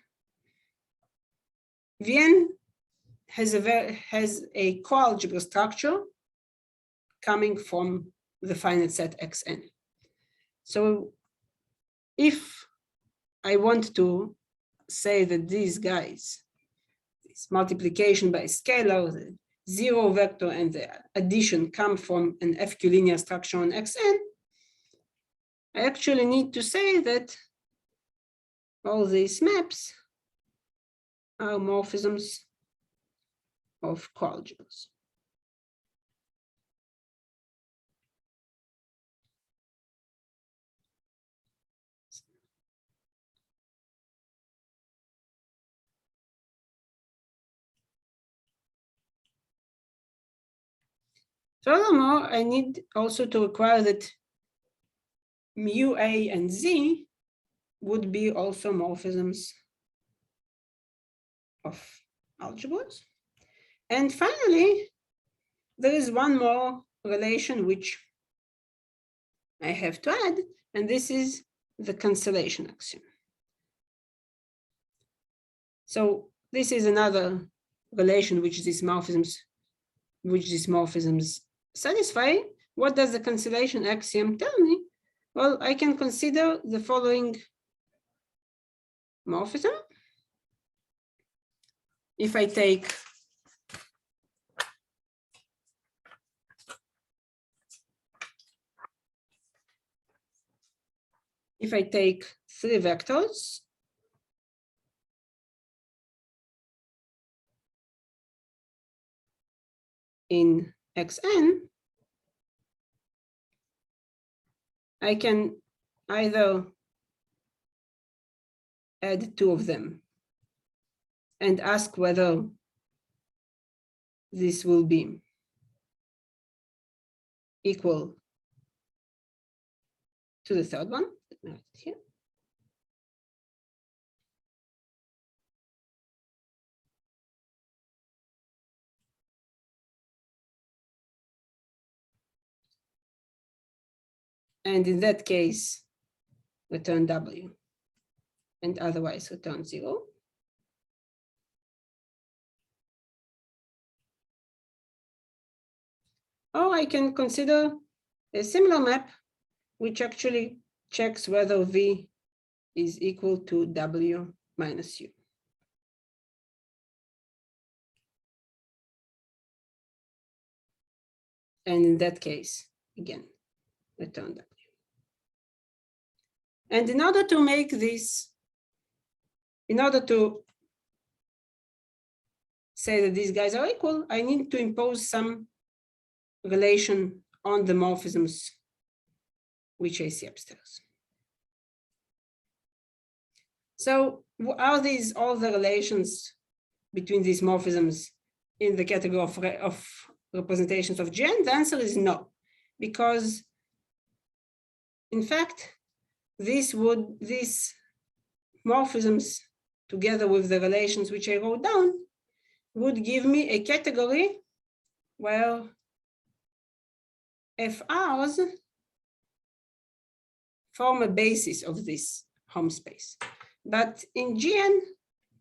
Vn has a coalgebra structure coming from the finite set Xn. So if I want to say that these guys, this multiplication by scalar, the zero vector and the addition come from an FQ linear structure on Xn, I actually need to say that all these maps are morphisms of coalgebras. Furthermore, I need also to require that mu A and Z would be also morphisms of algebras. And finally, there is one more relation which I have to add, and this is the cancellation axiom. So this is another relation which these morphisms satisfy, what does the cancellation axiom tell me? Well, I can consider the following morphism. If I take three vectors in Xn, I can either add two of them and ask whether this will be equal to the third one. Let me write it here. And in that case, return W, and otherwise return 0. Or I can consider a similar map, which actually checks whether V is equal to W minus U. And in that case, again, return W. And in order to make this, in order to say that these guys are equal, I need to impose some relation on the morphisms which I see upstairs. So are these all the relations between these morphisms in the category of representations of Gn? The answer is no, because in fact, these morphisms together with the relations which I wrote down would give me a category where FRs form a basis of this home space. But in Gn,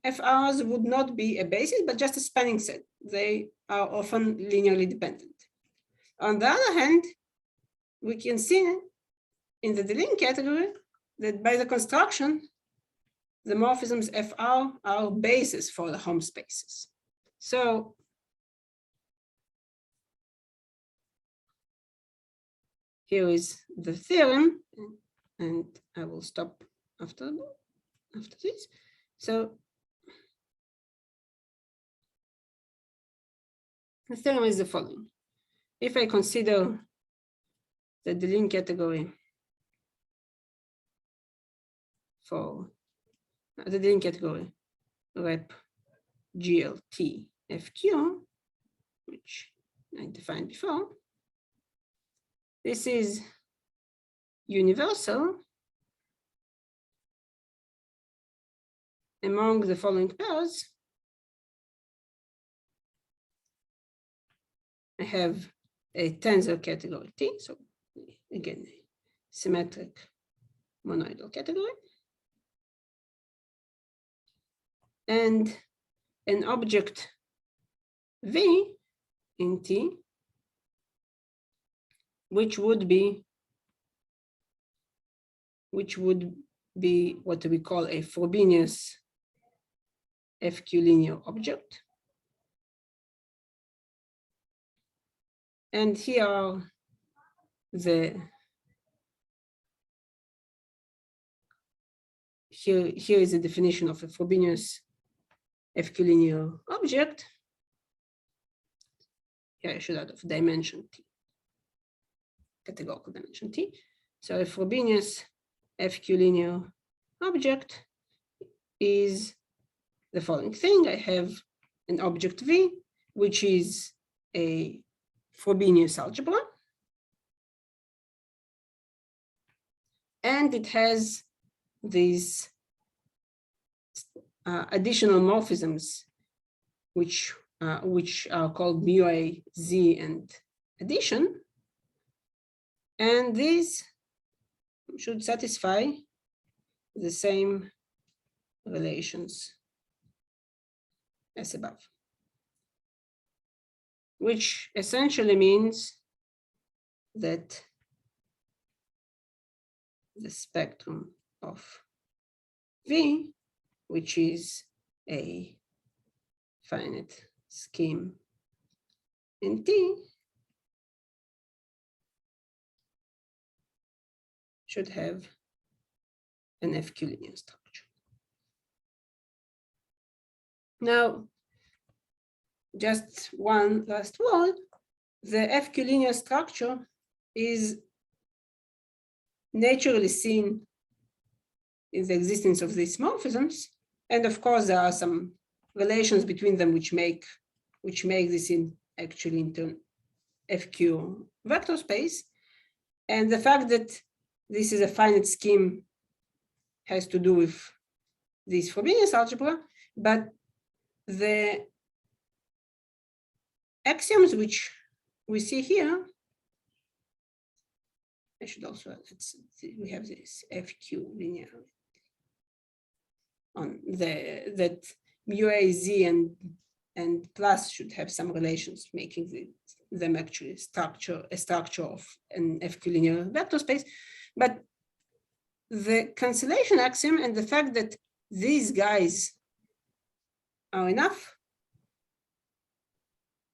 FRs would not be a basis, but just a spanning set. They are often linearly dependent. On the other hand, we can see in the Deligne category that by the construction, the morphisms FR are bases for the home spaces. So here is the theorem, and I will stop after this. So the theorem is the following. If I consider the Deligne category for the Deligne category rep GLT FQ, which I defined before, this is universal among the following pairs. I have a tensor category T, so again, symmetric monoidal category, and an object V in T, which would be what we call a Frobenius FQ linear object. And here are here is the definition of a Frobenius FQ linear object. Here I should add of dimension T, categorical dimension T. So a Frobenius FQ linear object is the following thing. I have an object V, which is a Frobenius algebra, and it has these additional morphisms, which are called mu Z and addition, and these should satisfy the same relations as above. which essentially means that the spectrum of V, which is a finite scheme in T, should have an FQ linear structure. Now, just one last word, the FQ linear structure is naturally seen in the existence of these morphisms. And of course, there are some relations between them which make this actually into FQ vector space. And the fact that this is a finite scheme has to do with this Frobenius algebra, but the axioms which we see here, I should also, we have this FQ linear on that mu a z and plus should have some relations, making them actually a structure of an FQ linear vector space. But the cancellation axiom and the fact that these guys are enough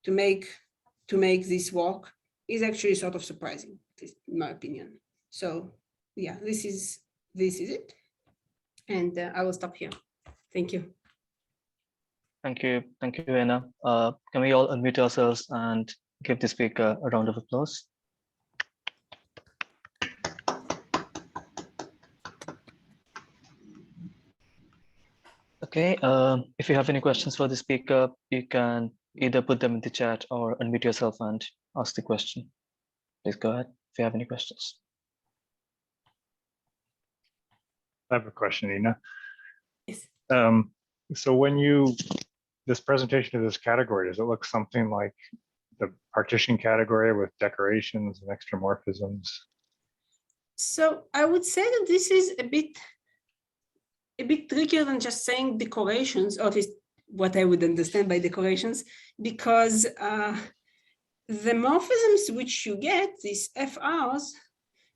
to make this work is actually sort of surprising, in my opinion. So yeah, this is it. And I will stop here. Thank you. Thank you, Anna. Can we all unmute ourselves and give the speaker a round of applause? Okay, if you have any questions for the speaker, you can either put them in the chat or unmute yourself and ask the question. Please go ahead if you have any questions. I have a question, Ina. Yes. So when this presentation of this category, does it look something like the partition category with decorations and extra morphisms? So I would say that this is a bit trickier than just saying decorations, or at least what I would understand by decorations, because the morphisms which you get, these FRs,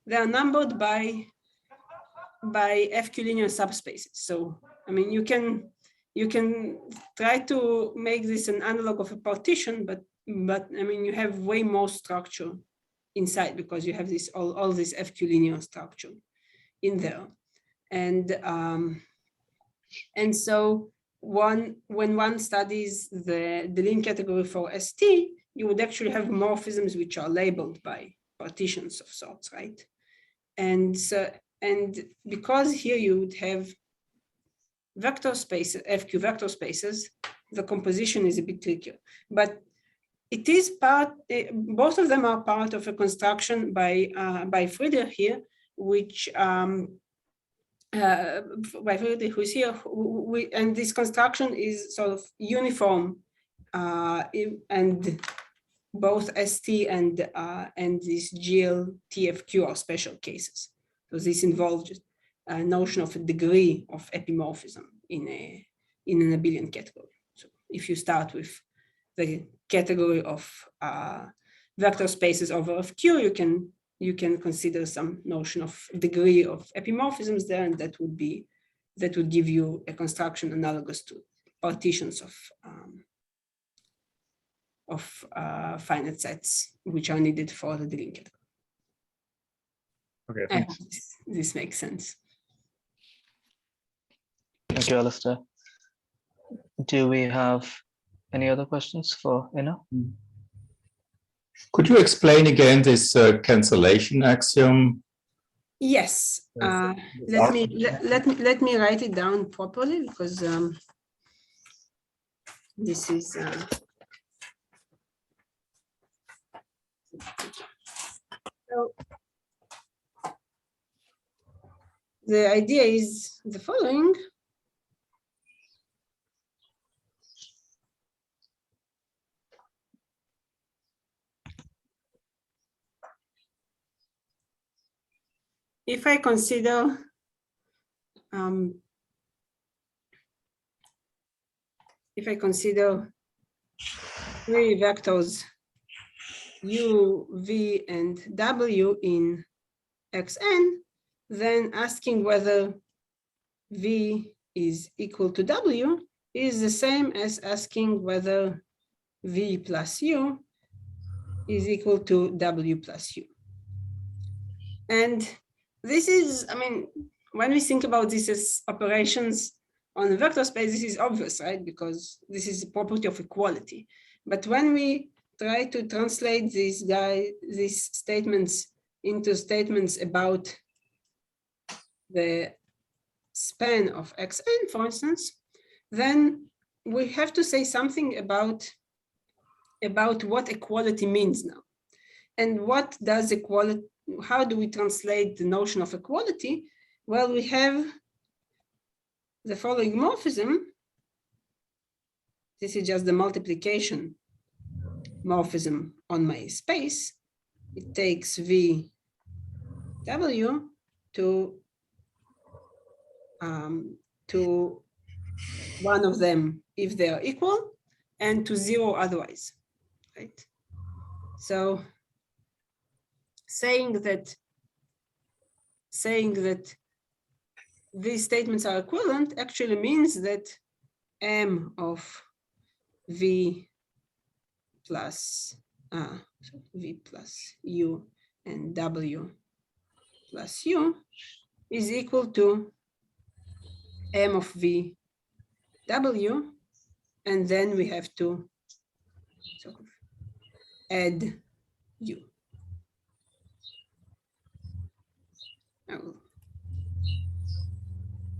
they are numbered by FQ linear subspaces. So I mean, you can try to make this an analog of a partition, but I mean, you have way more structure inside because you have this all this FQ linear structure in there, and so when one studies the Deligne category for ST, you would actually have morphisms which are labeled by partitions of sorts, right? And because here you would have vector spaces, FQ vector spaces, the composition is a bit trickier. But it is both of them are part of a construction by Friedrich here, which by Friedrich who's here, and this construction is sort of uniform, and both ST and this GL TFQ are special cases. So this involves a notion of a degree of epimorphism in an abelian category. So if you start with the category of vector spaces over FQ, you can consider some notion of degree of epimorphisms there, and that would give you a construction analogous to partitions of finite sets which are needed for the Deligne category. Okay, I thanks. hope this makes sense. Thank you, Alistair. Do we have any other questions for Ina? Could you explain again this cancellation axiom? Yes. Let me write it down properly, because this is so the idea is the following. If I consider three vectors u, v, and w in xn, then asking whether v is equal to w is the same as asking whether v plus u is equal to w plus u. And this is, I mean, when we think about this as operations on a vector space, this is obvious, right? Because this is a property of equality. But when we try to translate these statements into statements about the span of xn, for instance, then we have to say something about what equality means now. And what does equality, how do we translate the notion of equality? Well, we have the following morphism. This is just the multiplication morphism on my space. It takes v w to one of them if they are equal, and to zero otherwise, right? So saying that these statements are equivalent actually means that m of v plus u and w plus u is equal to m of v w, and then we have to sort of add u.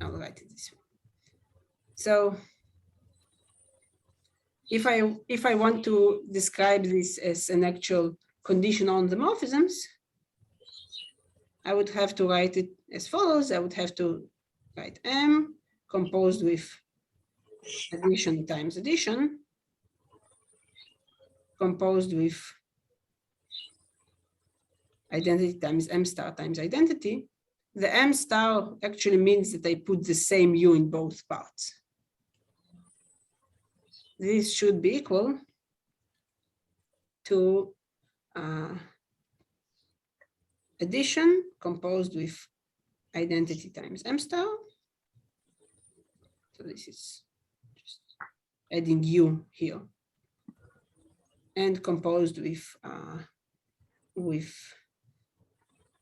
I'll write it this way. So if I want to describe this as an actual condition on the morphisms, I would have to write it as follows. I would have to write m composed with addition times addition, composed with identity times m star times identity. The m star actually means that I put the same u in both parts. This should be equal to addition composed with identity times m star. So this is just adding u here, and composed with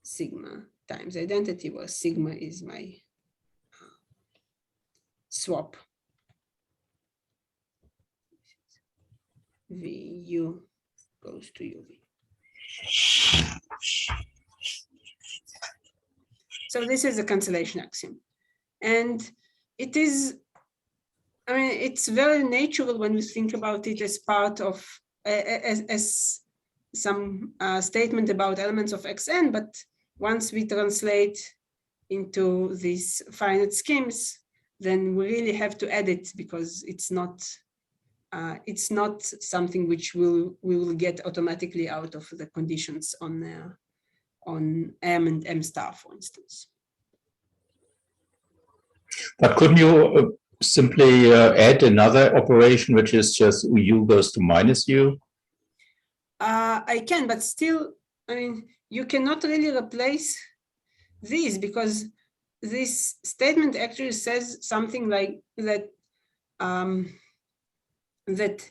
sigma times identity, where sigma is my swap. Vu goes to uv. So this is the cancellation axiom. And it is, I mean, it's very natural when we think about it as part of, as some statement about elements of xn, but once we translate into these finite schemes, then we really have to add it, because it's not something which we will get automatically out of the conditions on m and m star, for instance. But couldn't you simply add another operation, which is just u goes to minus u? I can, but still, I mean, you cannot really replace these, because this statement actually says something like that, that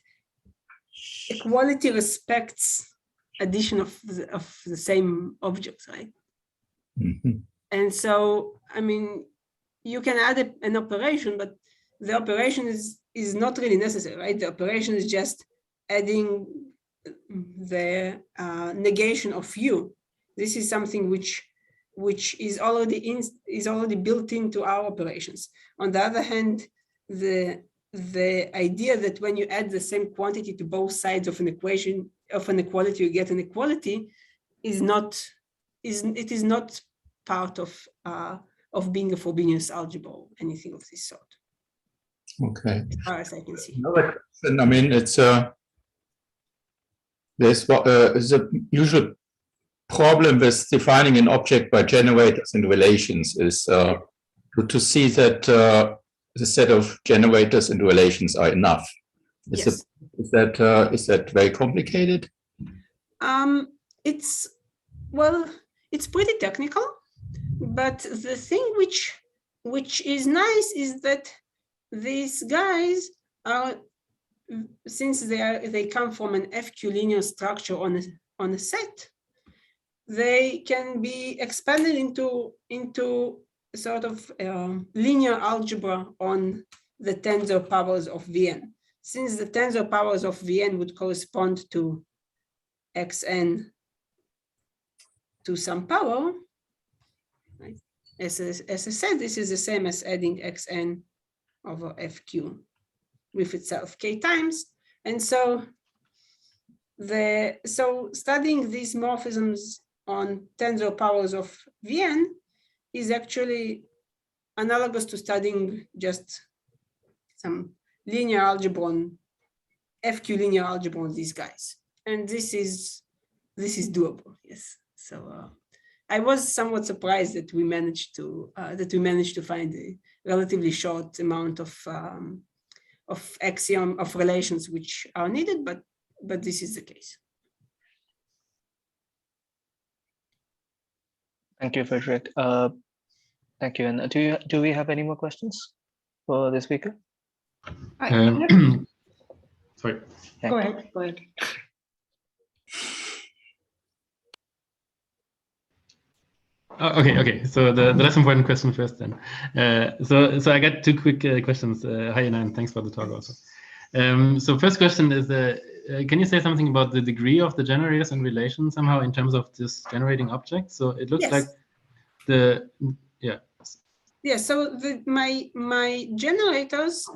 equality respects addition of the same objects, right? Mm-hmm. And so, I mean, you can add an operation, but the operation is not really necessary, right? The operation is just adding the negation of u. This is something which is already built into our operations. On the other hand, the idea that when you add the same quantity to both sides of an equation of an equality, you get an equality, is not part of being a Frobenius algebra or anything of this sort. Okay. As far as I can see. Another question, I mean, it's there's a usual problem with defining an object by generators and relations is to see that the set of generators and relations are enough. Is Yes. Is that very complicated? It's, well, it's pretty technical, but the thing which is nice is that these guys are, since they come from an FQ linear structure on a set, they can be expanded into sort of linear algebra on the tensor powers of Vn. Since the tensor powers of Vn would correspond to xn to some power, right? As I said, this is the same as adding xn over fq with itself k times. And so studying these morphisms on tensor powers of Vn is actually analogous to studying just some linear algebra on FQ linear algebra on these guys. And this is doable, yes. So I was somewhat surprised that we managed to find a relatively short amount of axiom of relations which are needed, but this is the case. Thank you, Frederick. Thank you. And do we have any more questions for the speaker? Sorry. Go ahead. Go ahead. Okay. So the less important question first then. So I got two quick questions. Hi, and thanks for the talk also. So first question is, can you say something about the degree of the generators and relations somehow in terms of this generating object? So it looks like so my generators,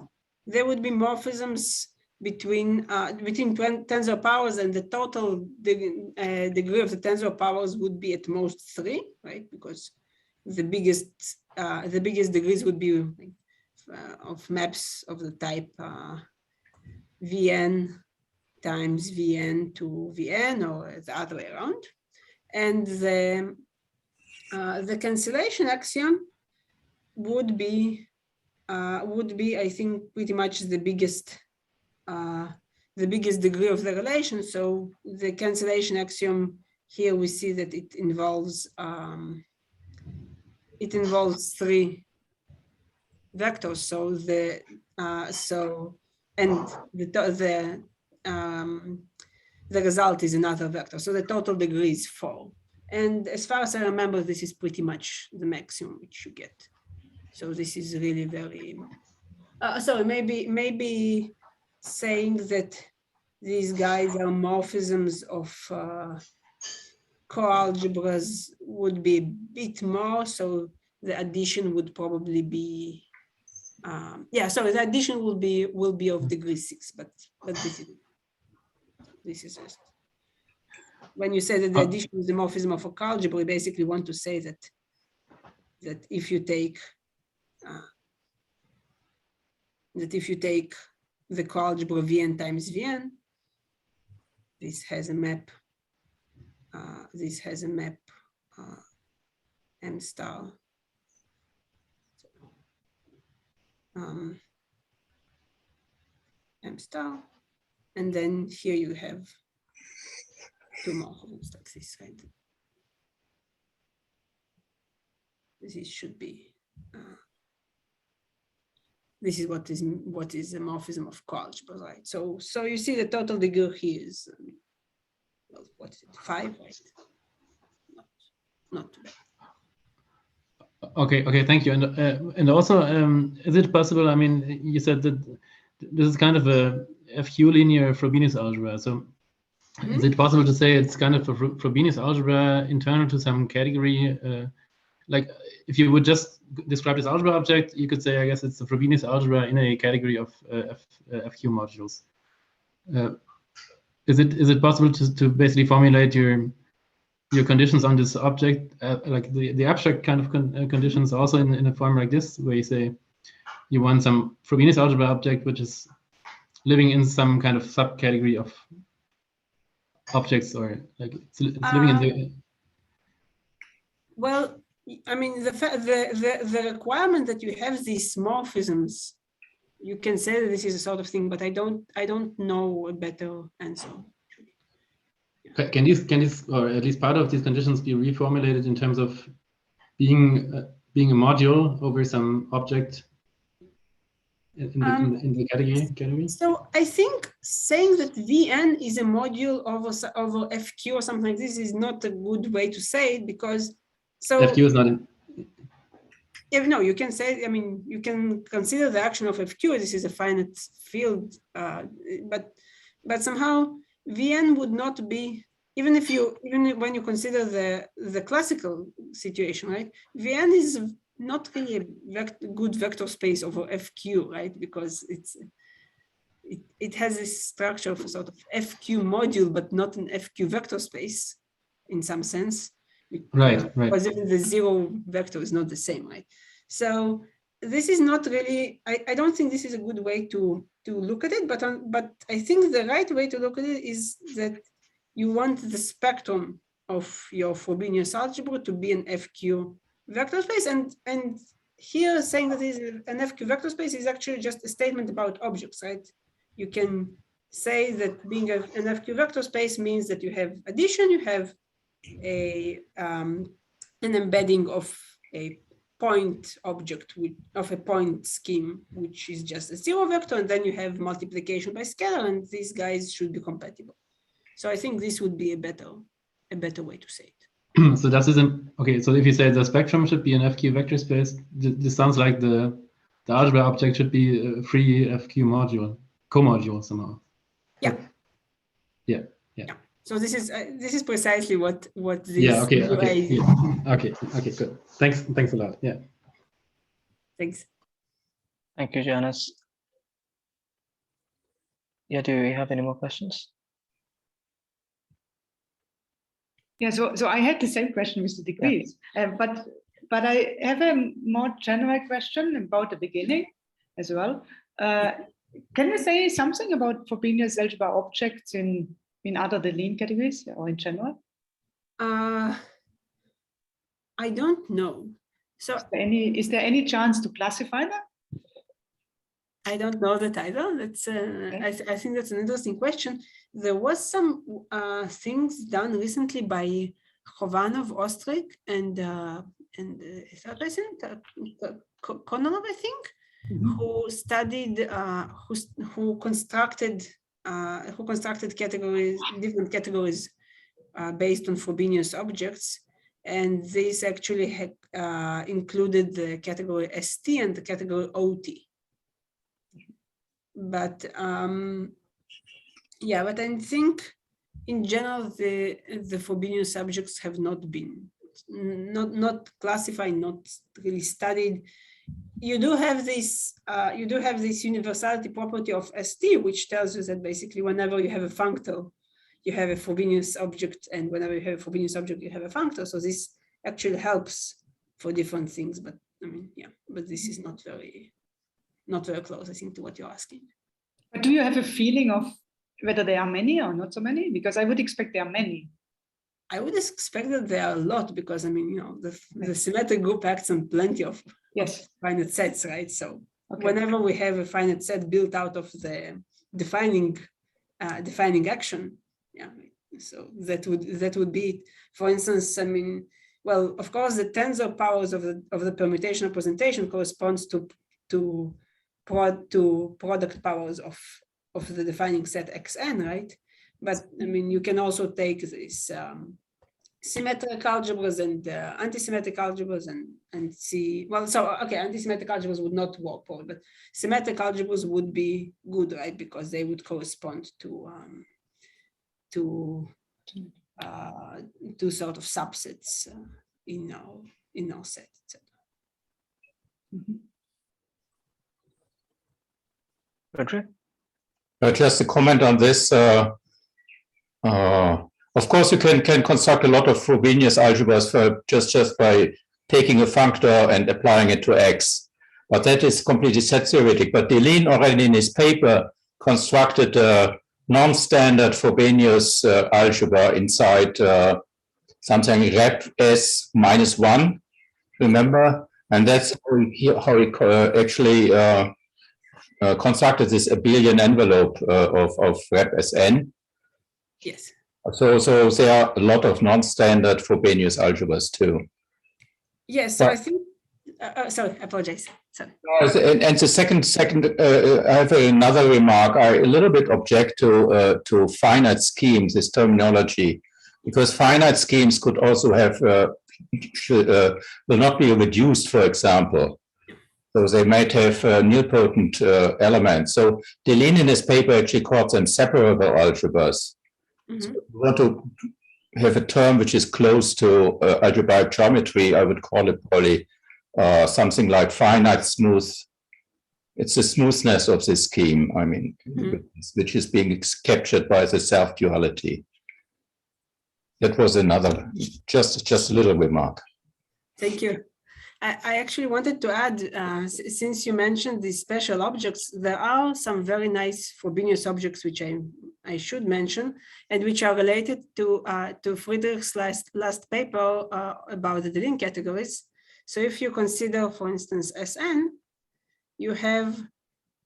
there would be morphisms between tensor powers, and the total degree of the tensor powers would be at most 3, right? Because the biggest degrees would be of maps of the type Vn times Vn to Vn, or the other way around. And the cancellation axiom would be I think pretty much the biggest degree of the relation. So the cancellation axiom here, we see that it involves 3 vectors. So the result is another vector. So the total degree is 4. And as far as I remember, this is pretty much the maximum which you get. So this is really very. So maybe saying that these guys are morphisms of coalgebras would be a bit more. So the addition would probably be. So the addition will be of degree 6, but this is just. When you say that the addition is the morphism of a coalgebra, we basically want to say that if you take the coalgebra Vn times Vn, this has a map. M star. M star, and then here you have 2 morphisms like this, right? This should be. This is what is a morphism of coalgebra, right? So you see the total degree here is well, what is it, 5, right? Not too bad. Okay, thank you. And also, is it possible? I mean, you said that this is kind of a FQ linear Frobenius algebra. So is it possible to say it's kind of a Frobenius algebra internal to some category? Like if you would just describe this algebra object, you could say, I guess it's a Frobenius algebra in a category of FQ modules. Is it possible to basically formulate your conditions on this object, like the abstract kind of conditions also in a form like this, where you say you want some Frobenius algebra object which is living in some kind of subcategory of objects, or like it's living in the. Well, I mean, the requirement that you have these morphisms, you can say that this is a sort of thing, but I don't know a better answer. can these, or at least part of these conditions, be reformulated in terms of being a module over some object in the category? So I think saying that Vn is a module over Fq or something like this is not a good way to say it, because Fq is not in. Yeah, no, you can say, I mean, you can consider the action of Fq, this is a finite field, but somehow Vn would not be, even when you consider the classical situation, right? Vn is not really a good vector space over Fq, right? Because it has this structure of a sort of Fq module, but not an Fq vector space in some sense. Right. Because even the zero vector is not the same, right? So this is not really, I don't think this is a good way to look at it, but I think the right way to look at it is that you want the spectrum of your Frobenius algebra to be an FQ vector space, and here saying that it is an FQ vector space is actually just a statement about objects, right? You can say that being an FQ vector space means that you have addition, you have an embedding of a point object of a point scheme, which is just a zero vector, and then you have multiplication by scalar, and these guys should be compatible. So I think this would be a better way to say it. So that isn't okay. So if you say the spectrum should be an FQ vector space, this sounds like the algebra object should be a free FQ module, co-module somehow. Yeah. Yeah. So this is precisely what this. Yeah. Okay. Good. Thanks a lot. Yeah. Thanks. Thank you, Janice. Yeah. Do we have any more questions? Yeah. So I had the same question with the degrees, but I have a more general question about the beginning as well. Can you say something about Frobenius algebra objects in other Deligne categories or in general? I don't know. So is there any chance to classify them? I don't know that either. That's I think that's an interesting question. There was some things done recently by Chovanov, Ostrich, and Kononov, I think, who studied who constructed categories, different categories based on Frobenius objects, and this actually had included the category ST and the category OT. But yeah, but I think in general the Frobenius subjects have not been not classified, not really studied. You do have this universality property of ST, which tells you that basically whenever you have a functor, you have a Frobenius object, and whenever you have a Frobenius object, you have a functor. So this actually helps for different things. But I mean, yeah, but this is not very close, I think, to what you're asking. But do you have a feeling of whether there are many or not so many? Because I would expect there are many. I would expect that there are a lot, because I mean, you know, the symmetric group acts on plenty of finite sets, right? So whenever we have a finite set built out of the defining action, yeah. So that would be it. For instance, I mean, well, of course, the tensor powers of the permutation representation corresponds to product powers of the defining set xn, right? But I mean, you can also take this symmetric algebras and anti-symmetric algebras and see, well, so okay, anti-symmetric algebras would not work for it, but symmetric algebras would be good, right? Because they would correspond to sort of subsets in our set, etc. Frederick? Just a comment on this. Of course, you can construct a lot of Frobenius algebras just by taking a functor and applying it to X. But that is completely set theoretic. But Deligne already in his paper constructed a non-standard Frobenius algebra inside something rep S -1, remember? And that's how he actually constructed this abelian envelope of rep Sn. Yes. So there are a lot of non-standard Frobenius algebras too. Yes, so But- I think, sorry, I apologize. Sorry. And the second, I have another remark. I a little bit object to finite schemes, this terminology, because finite schemes could also have will not be reduced, for example. So they might have nilpotent elements. So Deligne in his paper actually calls them separable algebras. Mhm. So if you want to have a term which is close to algebraic geometry, I would call it probably something like finite smooth. It's the smoothness of the scheme, I mean, which is being captured by the self-duality. That was another, just a little remark. Thank you. I actually wanted to add, since you mentioned these special objects, there are some very nice Frobenius objects which I should mention, and which are related to Friedrich's last paper about the Deligne categories. So if you consider, for instance, Sn, you have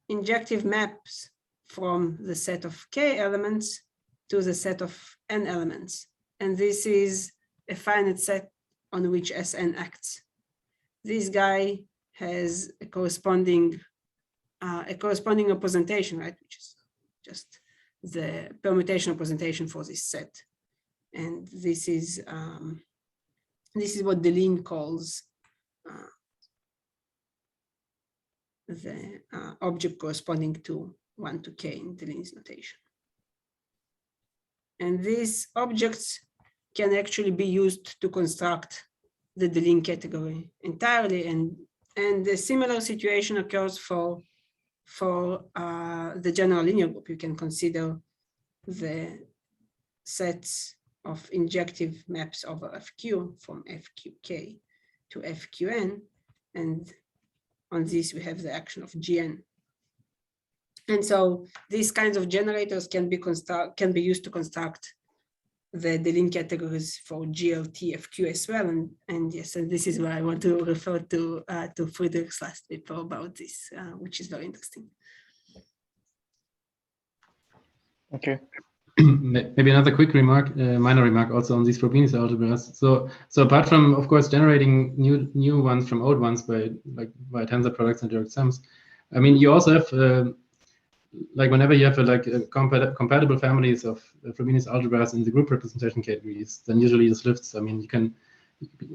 injective maps from the set of k elements to the set of n elements. And this is a finite set on which Sn acts. This guy has a corresponding representation, right? Which is just the permutation representation for this set. And this is what Deligne calls the object corresponding to 1 to k in Deligne's notation. And these objects can actually be used to construct the Deligne category entirely, and a similar situation occurs for the general linear group. You can consider the sets of injective maps over Fq from Fqk to Fqn, and on this we have the action of Gn. And so these kinds of generators can be used to construct the Deligne categories for GLT Fq as well. And yes, and this is where I want to refer to Friedrich's last paper about this, which is very interesting. Okay. Maybe another quick remark, minor remark also on these Frobenius algebras. So apart from, of course, generating new ones from old ones by tensor products and direct sums, I mean, you also have like whenever you have compatible families of Frobenius algebras in the group representation categories, then usually this lifts. I mean, you can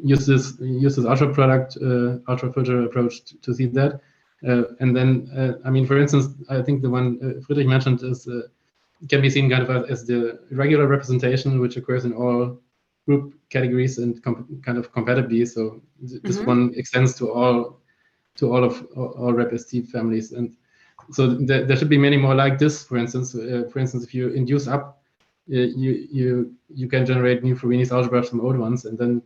use this ultra product, ultra filter approach to see that. And then, I mean, for instance, I think the one Friedrich mentioned is can be seen kind of as the regular representation, which occurs in all group categories and kind of compatibly. So this one extends to all rep-ST families. And so there should be many more like this. For instance, if you induce up, you can generate new Frobenius algebras from old ones, and then,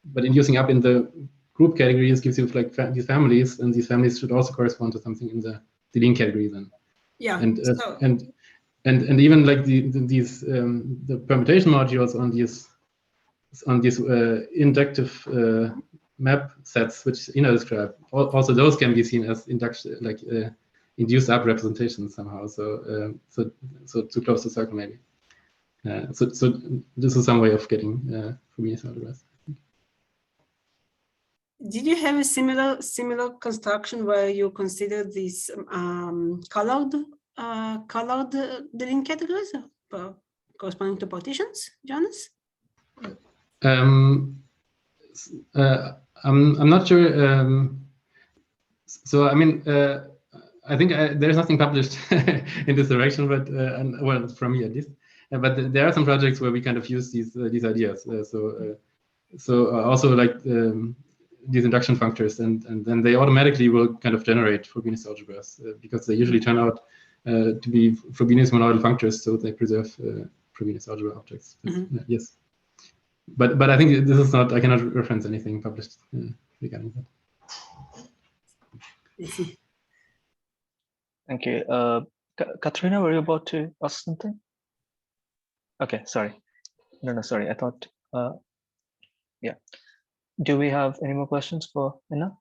but inducing up in the group categories gives you like these families, and these families should also correspond to something in the Deligne category then. Yeah. And even like the permutation modules on these inductive map sets, which Ina described, also those can be seen as induction, like induced up representations somehow. So to close the circle maybe. So this is some way of getting Frobenius algebras. Did you have a similar construction where you consider these colored Deligne categories corresponding to partitions, Jonas? I'm not sure. So I mean, I think there's nothing published in this direction, but well, from me at least. But there are some projects where we kind of use these ideas. So also like these induction functors, and then they automatically will kind of generate Frobenius algebras because they usually turn out to be Frobenius monoidal functors, so they preserve Frobenius algebra objects. Yes, but I think this is not. I cannot reference anything published regarding that. I see. Thank you. Katrina, were you about to ask something? Okay, sorry. No, sorry. I thought, yeah. Do we have any more questions for Ina?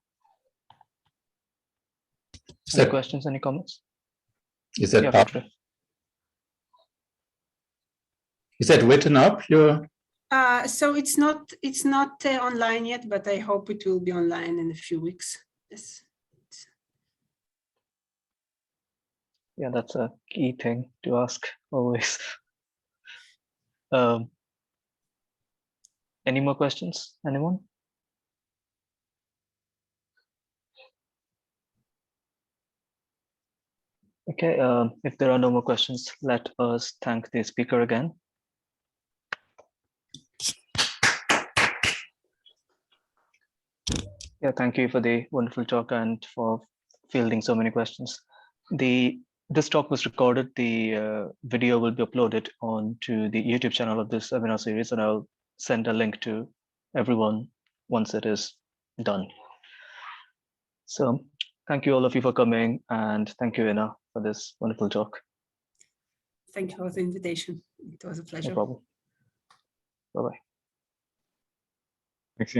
Any questions, any comments? Is that yeah, Is that written up? So it's not online yet, but I hope it will be online in a few weeks. Yes. Yeah, that's a key thing to ask always. Any more questions? Anyone? Okay, if there are no more questions, let us thank the speaker again. Yeah, thank you for the wonderful talk and for fielding so many questions. This talk was recorded. The video will be uploaded onto the YouTube channel of this webinar series, and I'll send a link to everyone once it is done. So thank you all of you for coming, and thank you, Ina, for this wonderful talk. Thank you for the invitation. It was a pleasure. No problem. Bye-bye. Thanks, Ina.